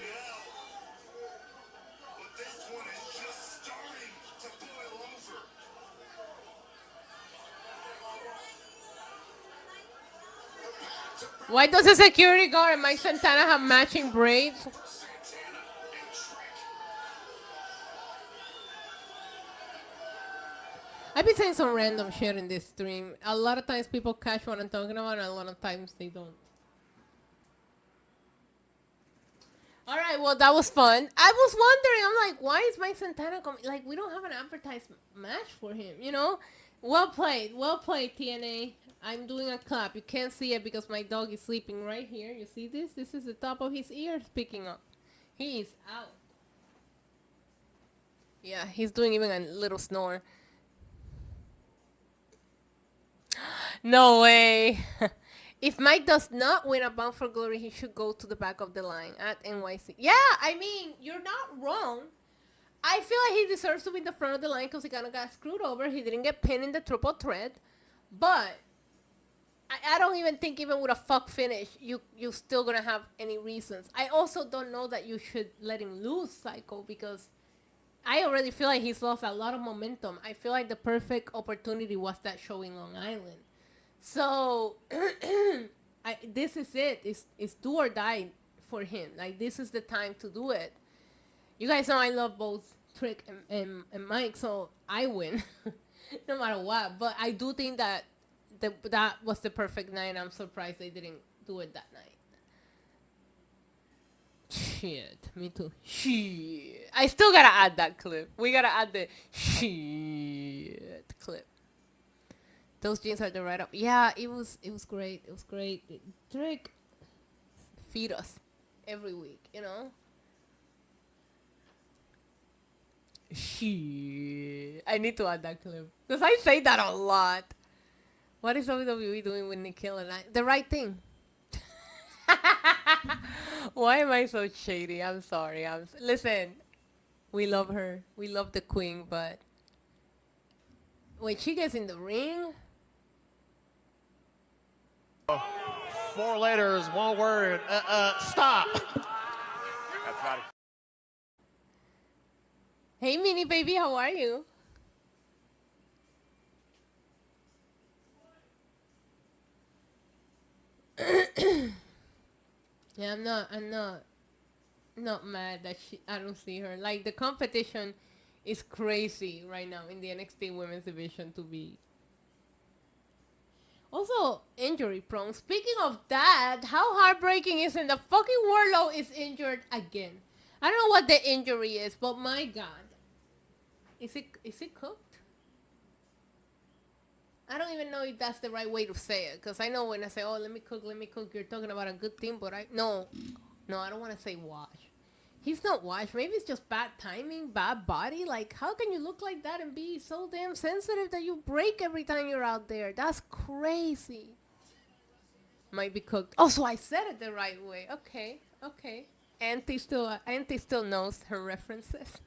Why does the security guard and Mike Santana have matching braids? I've been saying some random shit in this stream. A lot of times people catch what I'm talking about, and a lot of times they don't. All right, well, that was fun. I was wondering, I'm like, why is Mike Santana coming? Like, we don't have an advertised match for him, you know? Well played, TNA. I'm doing a clap. You can't see it because my dog is sleeping right here. You see this? This is the top of his ears picking up. He is out. Yeah, he's doing even a little snore. No way. If Mike does not win a Bound for Glory, he should go to the back of the line at NYC. Yeah, I mean, you're not wrong. I feel like he deserves to be in the front of the line because he kind of got screwed over. He didn't get pinned in the triple threat. But I don't even think even with a fuck finish, you're still going to have any reasons. I also don't know that you should let him lose, Psycho, because I already feel like he's lost a lot of momentum. I feel like the perfect opportunity was that show in Long Island. So, this is it. It's do or die for him. Like, this is the time to do it. You guys know I love both Trick and Mike, so I win. No matter what. But I do think that that was the perfect night. I'm surprised they didn't do it that night. Shit. Me too. Shit. I still gotta add that clip. We gotta add the shit. clip. Those jeans are the right up. Yeah, it was great. It was great. Drake feed us every week, you know. Shit. I need to add that clip because I say that a lot. What is WWE doing with Nikhil and I? The right thing. Why am I so shady? I'm sorry. Listen. We love her. We love the queen, but when she gets in the ring,
4 letters, 1 word. Stop.
That's right.
hey, Mini Baby, how are you? Yeah, I'm not mad that I don't see her. Like, the competition is crazy right now in the NXT Women's Division to be. Also, injury prone. Speaking of that, how heartbreaking is it? The fucking Wardlow is injured again. I don't know what the injury is, but my God. Is it cooked? I don't even know if that's the right way to say it. Because I know when I say, oh, let me cook, you're talking about a good thing, but No, I don't want to say wash. He's not washed. Maybe it's just bad timing, bad body. Like, how can you look like that and be so damn sensitive that you break every time you're out there? That's crazy. Might be cooked. Oh, so I said it the right way. Okay. Auntie still knows her references.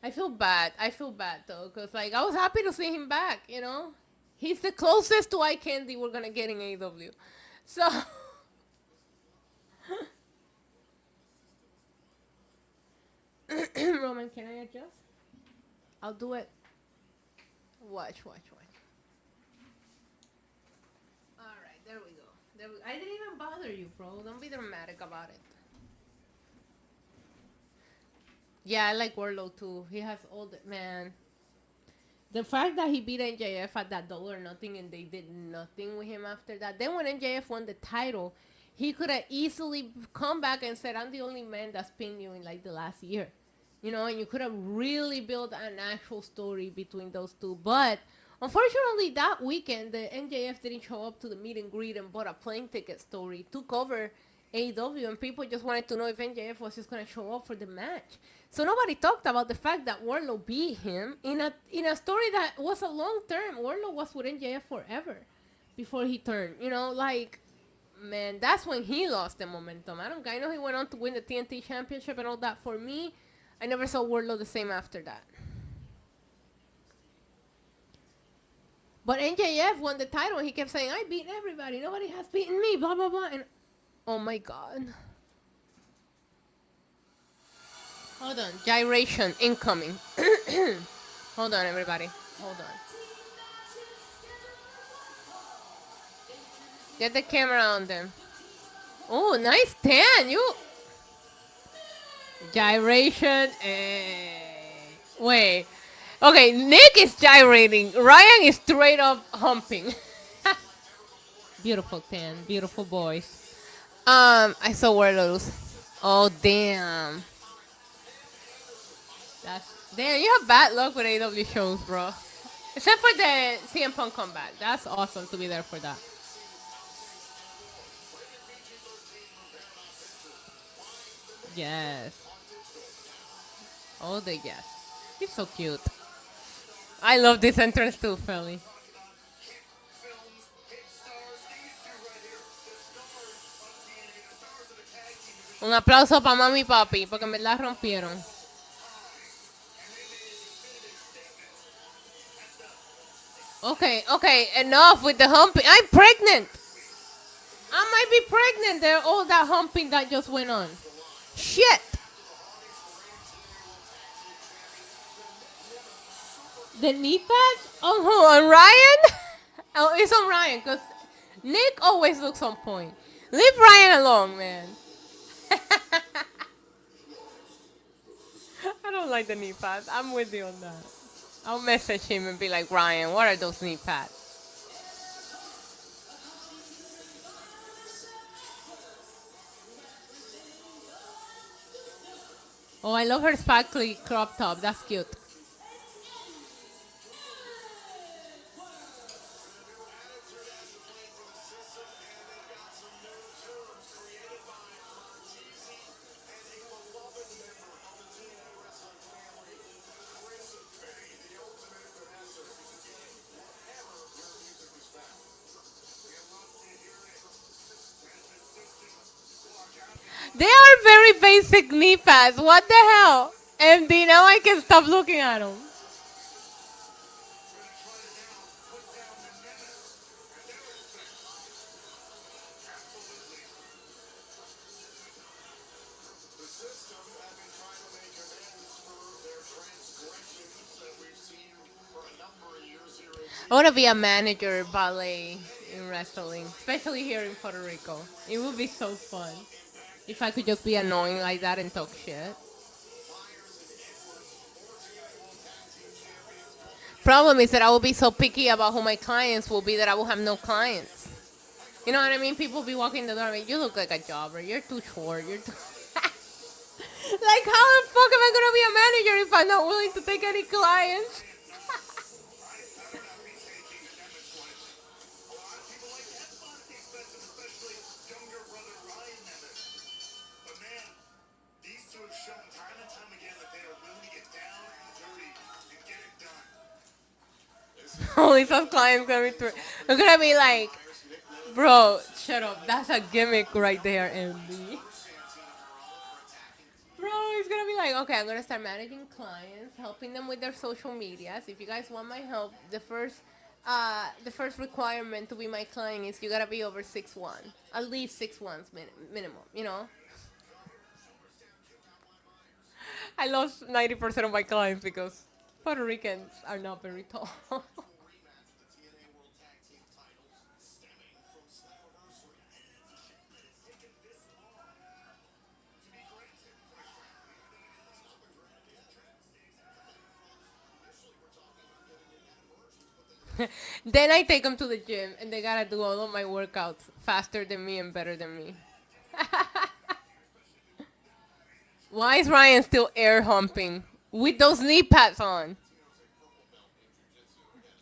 I feel bad though, because like I was happy to see him back, you know? He's the closest to eye candy we're gonna get in AEW. So Roman, can I adjust? I'll do it. Watch. Alright, there we go. I didn't even bother you, bro. Don't be dramatic about it. Yeah, I like Wardlow too. He has all the man. The fact that he beat MJF at that Double or Nothing and they did nothing with him after that. Then when MJF won the title, he could have easily come back and said, I'm the only man that's pinned you in like the last year. You know, and you could have really built an actual story between those two. But unfortunately, that weekend, the MJF didn't show up to the meet and greet and bought a plane ticket story, took over AEW, and people just wanted to know if MJF was just going to show up for the match. So nobody talked about the fact that Wardlow beat him in a story that was a long term. Wardlow was with MJF forever before he turned. You know, like, man, that's when he lost the momentum. I know he went on to win the TNT Championship and all that. For me, I never saw Wardlow the same after that. But MJF won the title and he kept saying, I beat everybody. Nobody has beaten me, blah, blah, blah. And oh my God. Hold on. Gyration incoming. Hold on, everybody. Hold on. Get the camera on them. Oh, nice tan. You. Gyration. Wait. Okay, Nick is gyrating. Ryan is straight up humping. Beautiful tan. Beautiful boys. I saw Wardlow's. Oh, damn. Damn, you have bad luck with AEW shows, bro. Except for the CM Punk comeback. That's awesome to be there for that. Yes. Oh, the yes. He's so cute. I love this entrance too, Felly. Un aplauso para mami y papi, porque en verdad rompieron. Okay, enough with the humping. I'm pregnant. I might be pregnant. There, all that humping that just went on. Shit. The knee pads? On who? On Ryan? Oh, it's on Ryan, because Nick always looks on point. Leave Ryan alone, man. I don't like the knee pads. I'm with you on that. I'll message him and be like, Ryan, what are those knee pads? Oh, I love her sparkly crop top. That's cute. They are very basic knee pads. What the hell? MD, now I can stop looking at them. I want to be a manager ballet in wrestling, especially here in Puerto Rico. It would be so fun if I could just be annoying like that and talk shit. Problem is that I will be so picky about who my clients will be that I will have no clients. You know what I mean? People be walking the door and be, you look like a jobber. You're too short. You're too... Like, how the fuck am I going to be a manager if I'm not willing to take any clients? All these clients coming through. We're gonna be like, bro, shut up. That's a gimmick right there, MB. Bro, he's gonna be like, okay, I'm gonna start managing clients, helping them with their social medias. If you guys want my help, the first requirement to be my client is you gotta be over 6'1", at least 6'1" minimum. You know. I lost 90% of my clients because Puerto Ricans are not very tall. Then I take them to the gym and they gotta do all of my workouts faster than me and better than me. Why is Ryan still air humping with those knee pads on?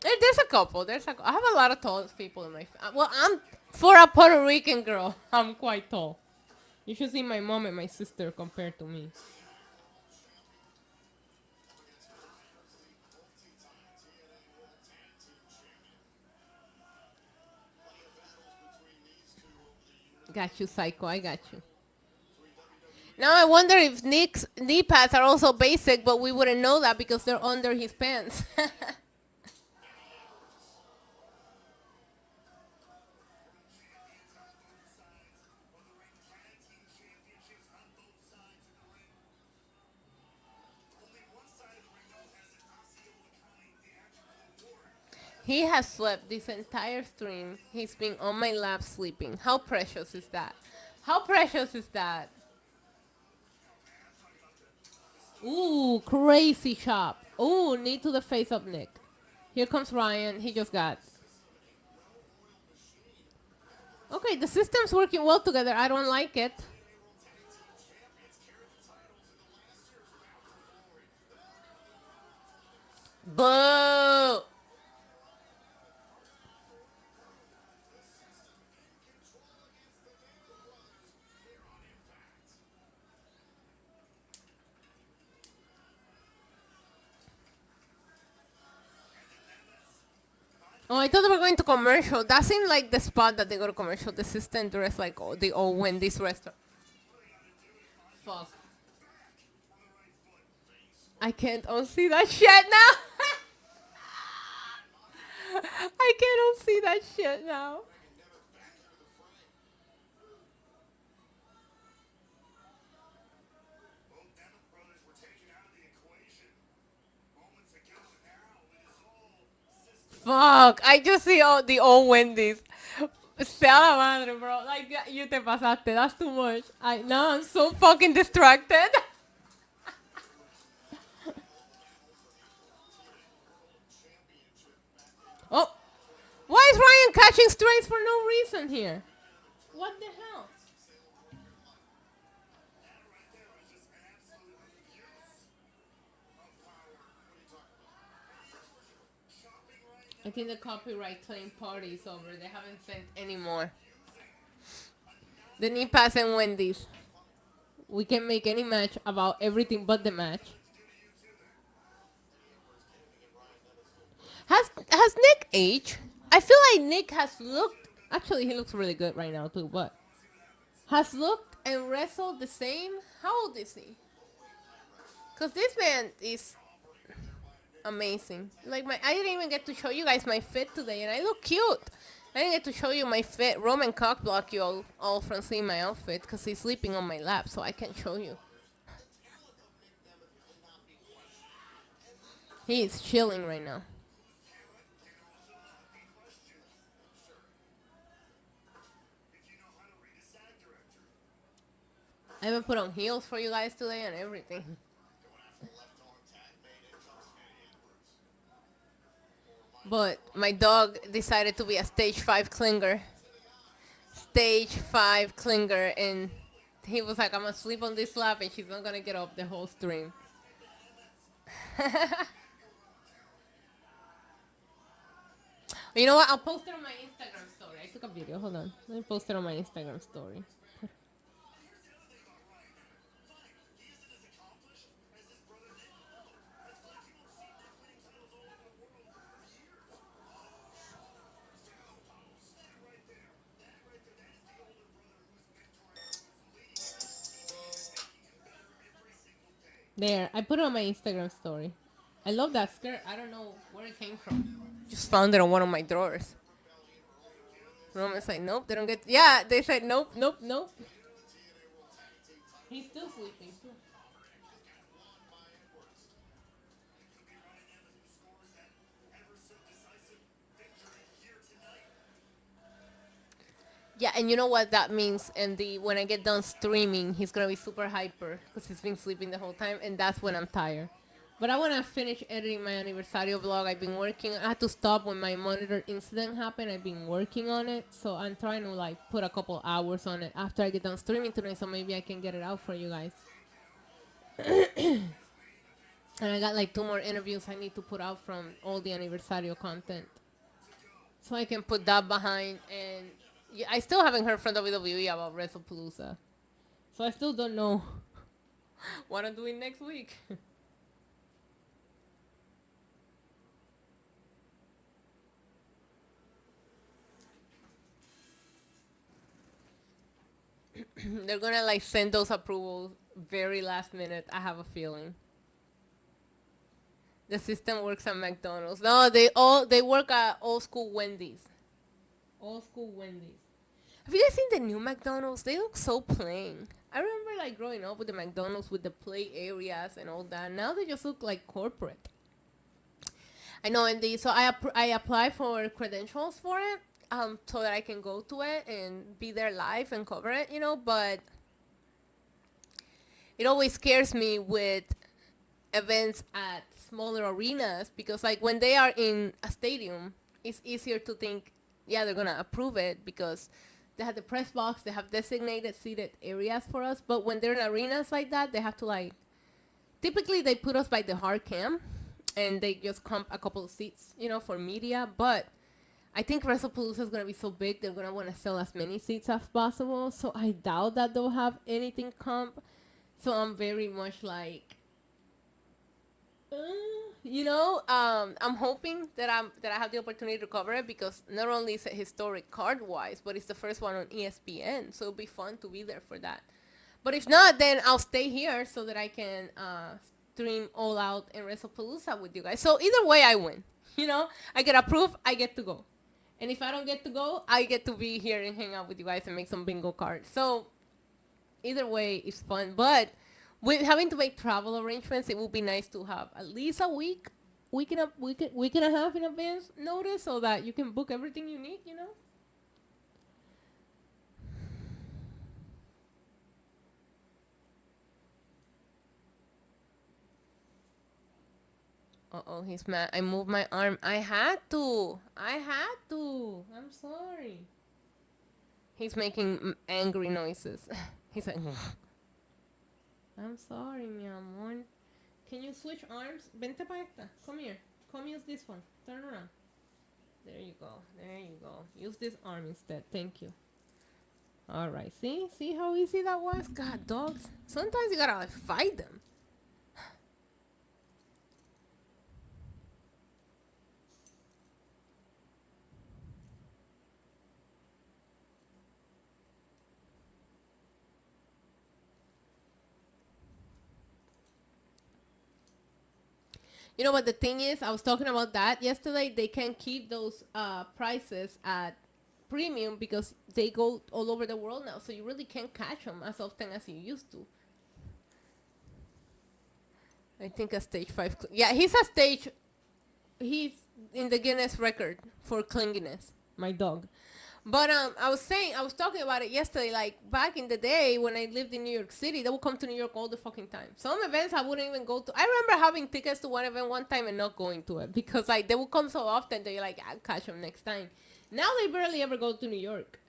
There's a couple. I have a lot of tall people in my well, for a Puerto Rican girl, I'm quite tall. You should see my mom and my sister compared to me. Got you, psycho. I got you. Now I wonder if Nick's knee pads are also basic, but we wouldn't know that because they're under his pants. He has slept this entire stream. He's been on my lap sleeping. How precious is that? How precious is that? Ooh, crazy chop. Ooh, knee to the face of Nick. Here comes Ryan. He just got. Okay, the system's working well together. I don't like it. Boo! Oh, I thought they were going to commercial. That seemed like the spot that they go to commercial. The system dressed like the old Wendy's restaurant. Fuck. I can't unsee that shit now. I can't unsee that shit now. Fuck, I just see all the old Wendy's. Sea la madre, bro. Like, you te pasaste. That's too much. Now I'm so fucking distracted. Oh, why is Ryan catching strays for no reason here? What the hell? I think the copyright claim party is over. They haven't sent any more. The knee pass and Wendy's. We can make any match about everything but the match. Has Nick aged? I feel like Nick has looked. Actually, he looks really good right now too. But has looked and wrestled the same. How old is he? Cause this man is amazing. Like I didn't even get to show you guys my fit today, and I look cute. I didn't get to show you my fit. Roman cock block you all from seeing my outfit because he's sleeping on my lap, so I can't show you. He's chilling right now. I even put on heels for you guys today and everything. But my dog decided to be a stage 5 clinger. Stage 5 clinger, and he was like, I'm gonna sleep on this lap and she's not gonna get up the whole stream. You know what? I'll post it on my Instagram story. I took a video. Hold on. Let me post it on my Instagram story. There, I put it on my Instagram story. I love that skirt. I don't know where it came from. Just found it on one of my drawers. Roman's like, nope, they don't get. Yeah, they said nope, nope, nope. He's still sleeping too. Yeah, and you know what that means? And when I get done streaming, he's gonna be super hyper because he's been sleeping the whole time, and that's when I'm tired. But I wanna finish editing my anniversario vlog. I've been working. I had to stop when my monitor incident happened. I've been working on it, so I'm trying to like put a couple hours on it after I get done streaming tonight, so maybe I can get it out for you guys. And I got like 2 more interviews I need to put out from all the anniversario content, so I can put that behind. And yeah, I still haven't heard from WWE about WrestlePalooza, so I still don't know what I'm doing next week. They're gonna like send those approvals very last minute. I have a feeling. The system works at McDonald's. No, they work at old school Wendy's. Old school Wendy's. Have you guys seen the new McDonald's? They look so plain. I remember like growing up with the McDonald's with the play areas and all that. Now they just look like corporate. I know, and so I applied for credentials for it, so that I can go to it and be there live and cover it, you know. But it always scares me with events at smaller arenas because, like, when they are in a stadium, it's easier to think, yeah, they're gonna approve it because they have the press box, they have designated seated areas for us. But when they're in arenas like that, they have to like, typically they put us by the hard cam, and they just comp a couple of seats, you know, for media. But I think WrestlePalooza is gonna be so big, they're gonna want to sell as many seats as possible. So I doubt that they'll have anything comp. So I'm very much like, you know, I'm hoping that I have the opportunity to cover it because not only is it historic card-wise, but it's the first one on ESPN, so it'll be fun to be there for that. But if not, then I'll stay here so that I can stream All Out and WrestlePalooza with you guys. So either way, I win. You know, I get approved, I get to go. And if I don't get to go, I get to be here and hang out with you guys and make some bingo cards. So either way, it's fun. But with having to make travel arrangements, it would be nice to have at least a week and a half in advance notice so that you can book everything you need, you know? Uh-oh, he's mad. I moved my arm. I had to. I'm sorry. He's making angry noises. He's like, I'm sorry, mi amor. Can you switch arms? Vente pa esta. Come here. Come use this one. Turn around. There you go. There you go. Use this arm instead. Thank you. All right. See how easy that was? God, dogs. Sometimes you gotta like, fight them. You know what the thing is? I was talking about that yesterday. They can't keep those prices at premium because they go all over the world now. So you really can't catch them as often as you used to. I think a stage 5. Yeah, he's in the Guinness record for clinginess. My dog. But I was talking about it yesterday. Like back in the day when I lived in New York City, they would come to New York all the fucking time. Some events I wouldn't even go to. I remember having tickets to one event one time and not going to it because like they would come so often that you're like, I'll catch them next time. Now they barely ever go to New York.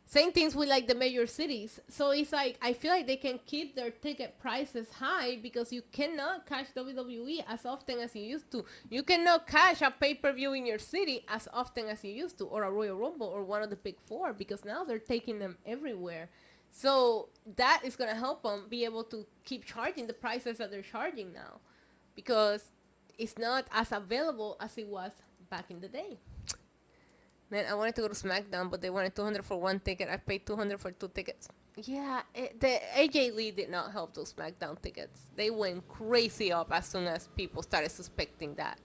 Same things with like the major cities. So it's like I feel like they can keep their ticket prices high because you cannot catch WWE as often as you used to. You cannot catch a pay-per-view in your city as often as you used to, or a Royal Rumble or one of the big four, because now they're taking them everywhere. So that is going to help them be able to keep charging the prices that they're charging now, because it's not as available as it was back in the day. Man, I wanted to go to SmackDown, but they wanted $200 for one ticket. I paid $200 for 2 tickets. Yeah, the AJ Lee did not help those SmackDown tickets. They went crazy up as soon as people started suspecting that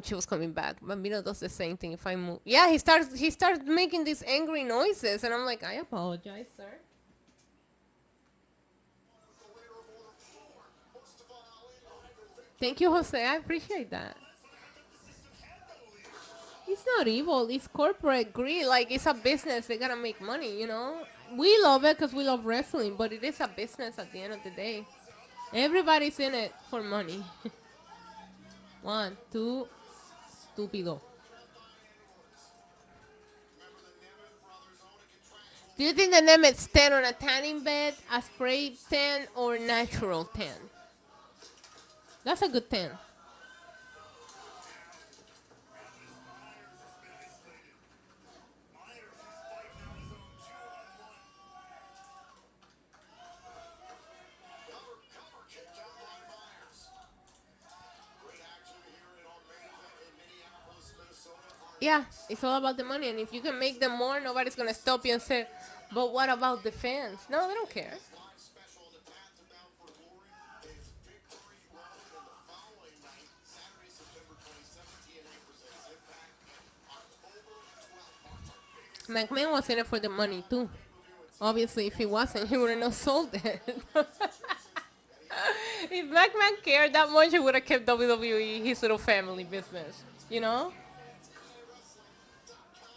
she was coming back. Bambino does the same thing. If I move, yeah, he starts making these angry noises, and I'm like, I apologize, sir. Thank you, Jose. I appreciate that. It's not evil. It's corporate greed. Like, it's a business. They gotta make money, you know? We love it because we love wrestling, but it is a business at the end of the day. Everybody's in it for money. 1, 2, stupido. Do you think the Nemets tan on a tanning bed, a spray tan, or natural tan? That's a good tan. Yeah, it's all about the money, and if you can make them more, nobody's gonna stop you and say, but what about the fans? No, they don't care. McMahon was in it for the money too. Obviously, if he wasn't, he would have not sold it. If McMahon cared that much, he would have kept WWE his little family business, you know?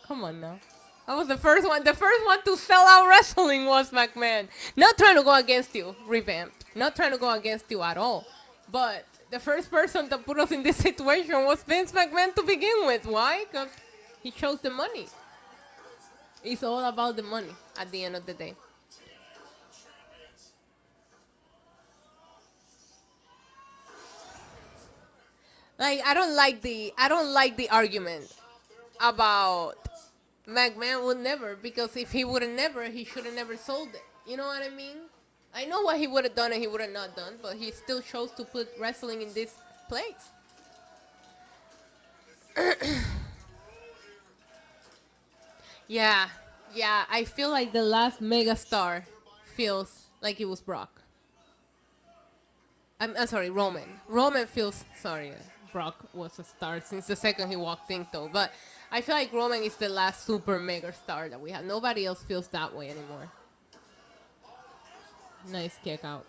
Come on now. That was the first one. The first one to sell out wrestling was McMahon. Not trying to go against you, revamped. Not trying to go against you at all. But the first person that put us in this situation was Vince McMahon to begin with. Why? Because he chose the money. It's all about the money at the end of the day. Like, I don't like the argument about McMahon would never, because if he would have never, he should have never sold it. You know what I mean? I know what he would have done and he would have not done, but he still chose to put wrestling in this place. Yeah, I feel like the last megastar feels like it was Brock. I'm sorry, Roman. Roman feels, sorry, Brock was a star since the second he walked in though, but I feel like Roman is the last super mega star that we have. Nobody else feels that way anymore. Nice kick out.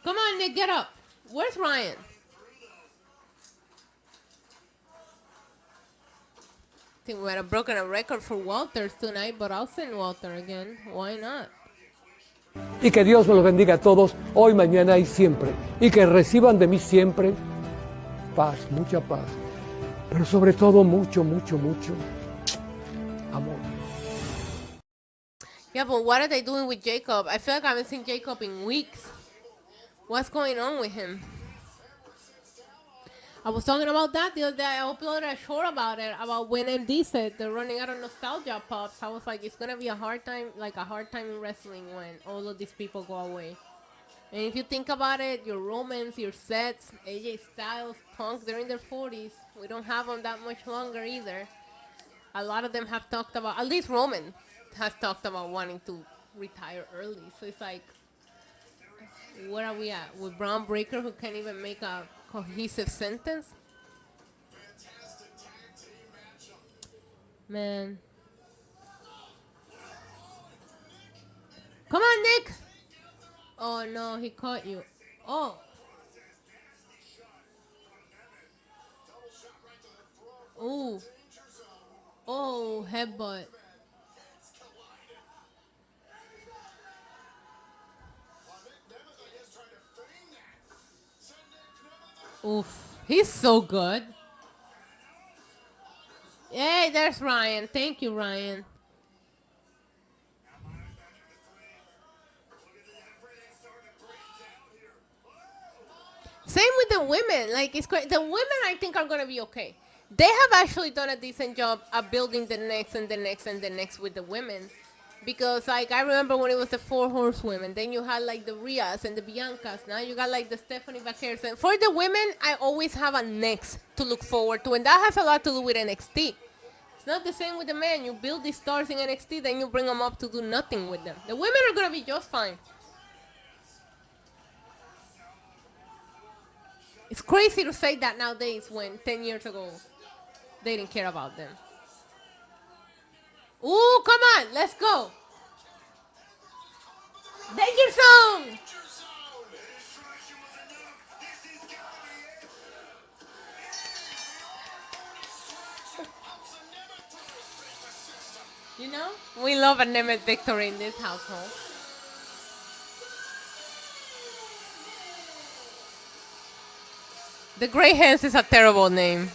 Come on, Nick, get up. Where's Ryan? I think we might have broken a record for Walters tonight, but I'll send Walter again. Why not?
Y que Dios me los bendiga a todos, hoy, mañana y siempre. Y que reciban de mí siempre paz, mucha paz. Pero sobre todo mucho, mucho, mucho amor.
Yeah, but what are they doing with Jacob? I feel like I haven't seen Jacob in weeks. What's going on with him? I was talking about that the other day. I uploaded a short about it, about when MD said they're running out of nostalgia pops. I was like, it's gonna be a hard time in wrestling when all of these people go away. And if you think about it, your Romans, your Sets, AJ Styles, Punk, they're in their 40s. We don't have them that much longer either. A lot of them have talked about, at least Roman has talked about wanting to retire early. So it's like, where are we at? With Braun Breaker, who can't even make a cohesive sentence? Man. Come on, Nick! Oh, no, he caught you. Oh. Ooh. Oh, headbutt. Oof. He's so good. Hey, there's Ryan. Thank you, Ryan. Same with the women. Like, it's great. The women, I think, are going to be okay. They have actually done a decent job at building the next and the next and the next with the women. Because, like, I remember when it was the 4 horsewomen. Then you had, like, the Rias and the Biancas. Now you got, like, the Stephanie Vaqueros. And for the women, I always have a next to look forward to. And that has a lot to do with NXT. It's not the same with the men. You build these stars in NXT, then you bring them up to do nothing with them. The women are going to be just fine. It's crazy to say that nowadays when 10 years ago, they didn't care about them. Ooh, come on, let's go. Danger Zone. You know, we love a Nemeth victory in this household. The Grey Hands is a terrible name.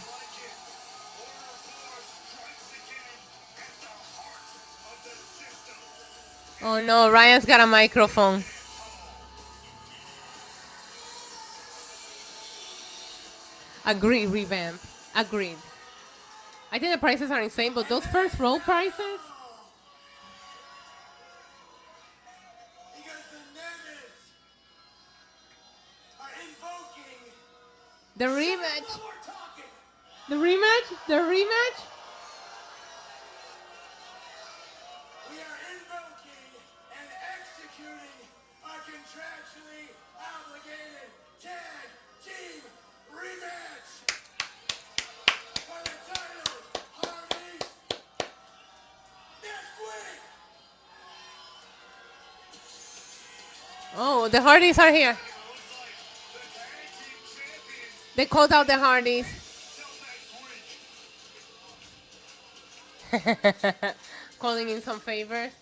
Oh no, Ryan's got a microphone. Agreed, revamp. Agreed. I think the prices are insane, but those first row prices? The rematch. The rematch? The rematch?
We are invoking and executing our contractually obligated tag team rematch for the titles, Hardy, next week.
Oh, the Hardys are here. They called out the Hardys. Calling in some favors.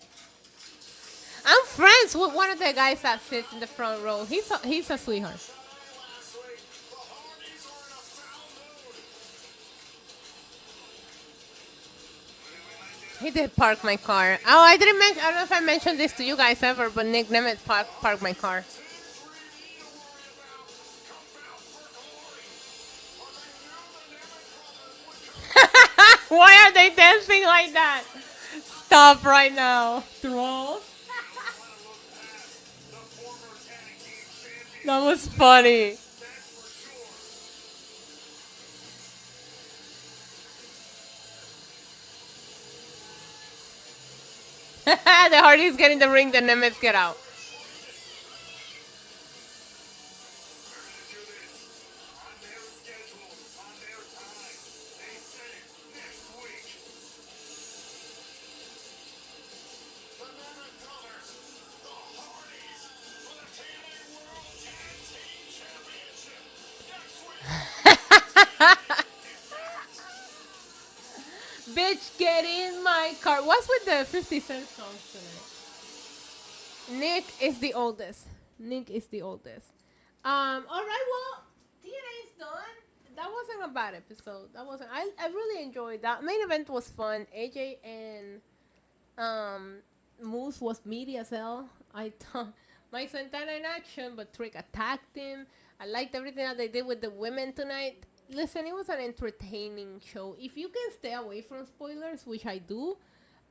I'm friends with one of the guys that sits in the front row. He's a sweetheart. He did park my car. Oh, I didn't mention. I don't know if I mentioned this to you guys ever, but Nick Nemeth parked my car. Why are they dancing like that? Stop right now. Trolls. That was funny. The Hardys get in the ring, the Nemeths get out. Bitch, get in my car. What's with the 50 Cent songs tonight? Nick is the oldest. Nick is the oldest. All right, well, TNA is done. That wasn't a bad episode. That wasn't. I really enjoyed that. Main event was fun. AJ and Moose was meaty as hell. I thought Mike Santana in action, but Trick attacked him. I liked everything that they did with the women tonight. Listen, it was an entertaining show. If you can stay away from spoilers, which I do,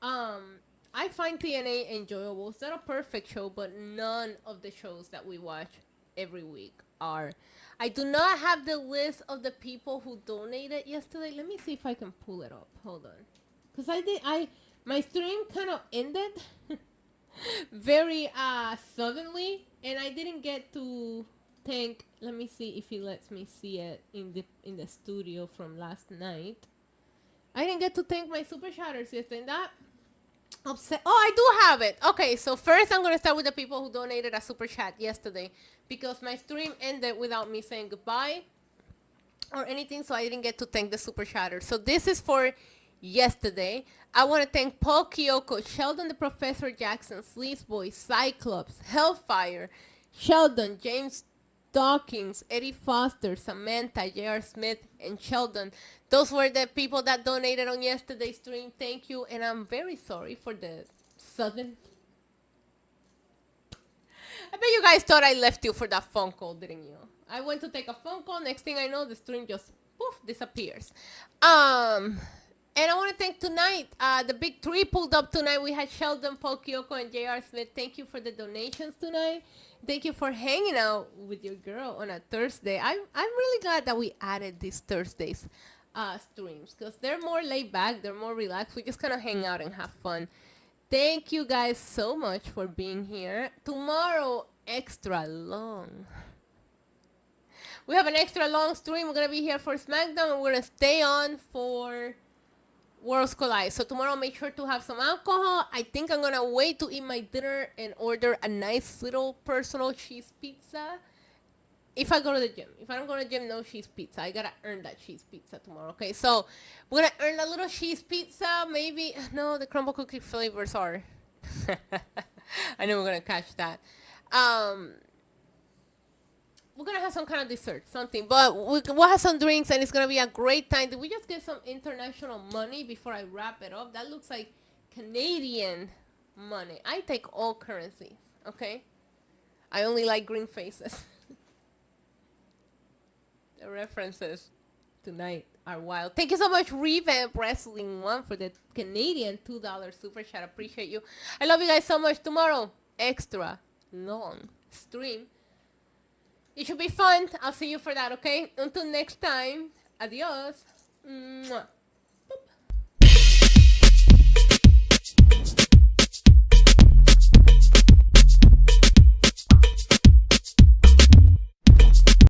I find TNA enjoyable. It's not a perfect show, but none of the shows that we watch every week are. I do not have the list of the people who donated yesterday. Let me see if I can pull it up. Hold on. Because my stream kind of ended very suddenly, and I didn't get to thank. Let me see if he lets me see it in the studio from last night. I didn't get to thank my super chatters yesterday. That upset. Oh, I do have it. Okay, so first I'm gonna start with the people who donated a super chat yesterday, because my stream ended without me saying goodbye or anything, so I didn't get to thank the super chatters. So this is for yesterday. I want to thank Paul Kyoko, Sheldon the Professor Jackson, Sleaze Boy, Cyclops, Hellfire, Sheldon, James Dawkins, Eddie Foster, Samantha, J.R. Smith, and Sheldon. Those were the people that donated on yesterday's stream. Thank you, and I'm very sorry for the sudden... I bet you guys thought I left you for that phone call, didn't you? I went to take a phone call. Next thing I know, the stream just poof disappears. And I want to thank tonight, the big three pulled up tonight. We had Sheldon, Paul Kyoko, and J.R. Smith. Thank you for the donations tonight. Thank you for hanging out with your girl on a Thursday. I'm really glad that we added these Thursdays streams, because they're more laid back. They're more relaxed. We just kind of hang out and have fun. Thank you guys so much for being here. Tomorrow, extra long. We have an extra long stream. We're going to be here for SmackDown, and we're going to stay on for Worlds Collide. So tomorrow, make sure to have some alcohol. I think I'm going to wait to eat my dinner and order a nice little personal cheese pizza if I go to the gym. If I don't go to the gym, no cheese pizza. I got to earn that cheese pizza tomorrow, okay? So we're going to earn a little cheese pizza. Maybe, no, the crumble cookie flavors are. I know we're going to catch that. We're going to have some kind of dessert, something. But we'll have some drinks, and it's going to be a great time. Did we just get some international money before I wrap it up? That looks like Canadian money. I take all currencies, okay? I only like green faces. The references tonight are wild. Thank you so much, Revamp Wrestling 1, for the Canadian $2 super chat. Appreciate you. I love you guys so much. Tomorrow, extra long stream. It should be fun. I'll see you for that, okay? Until next time, adios. Mwah.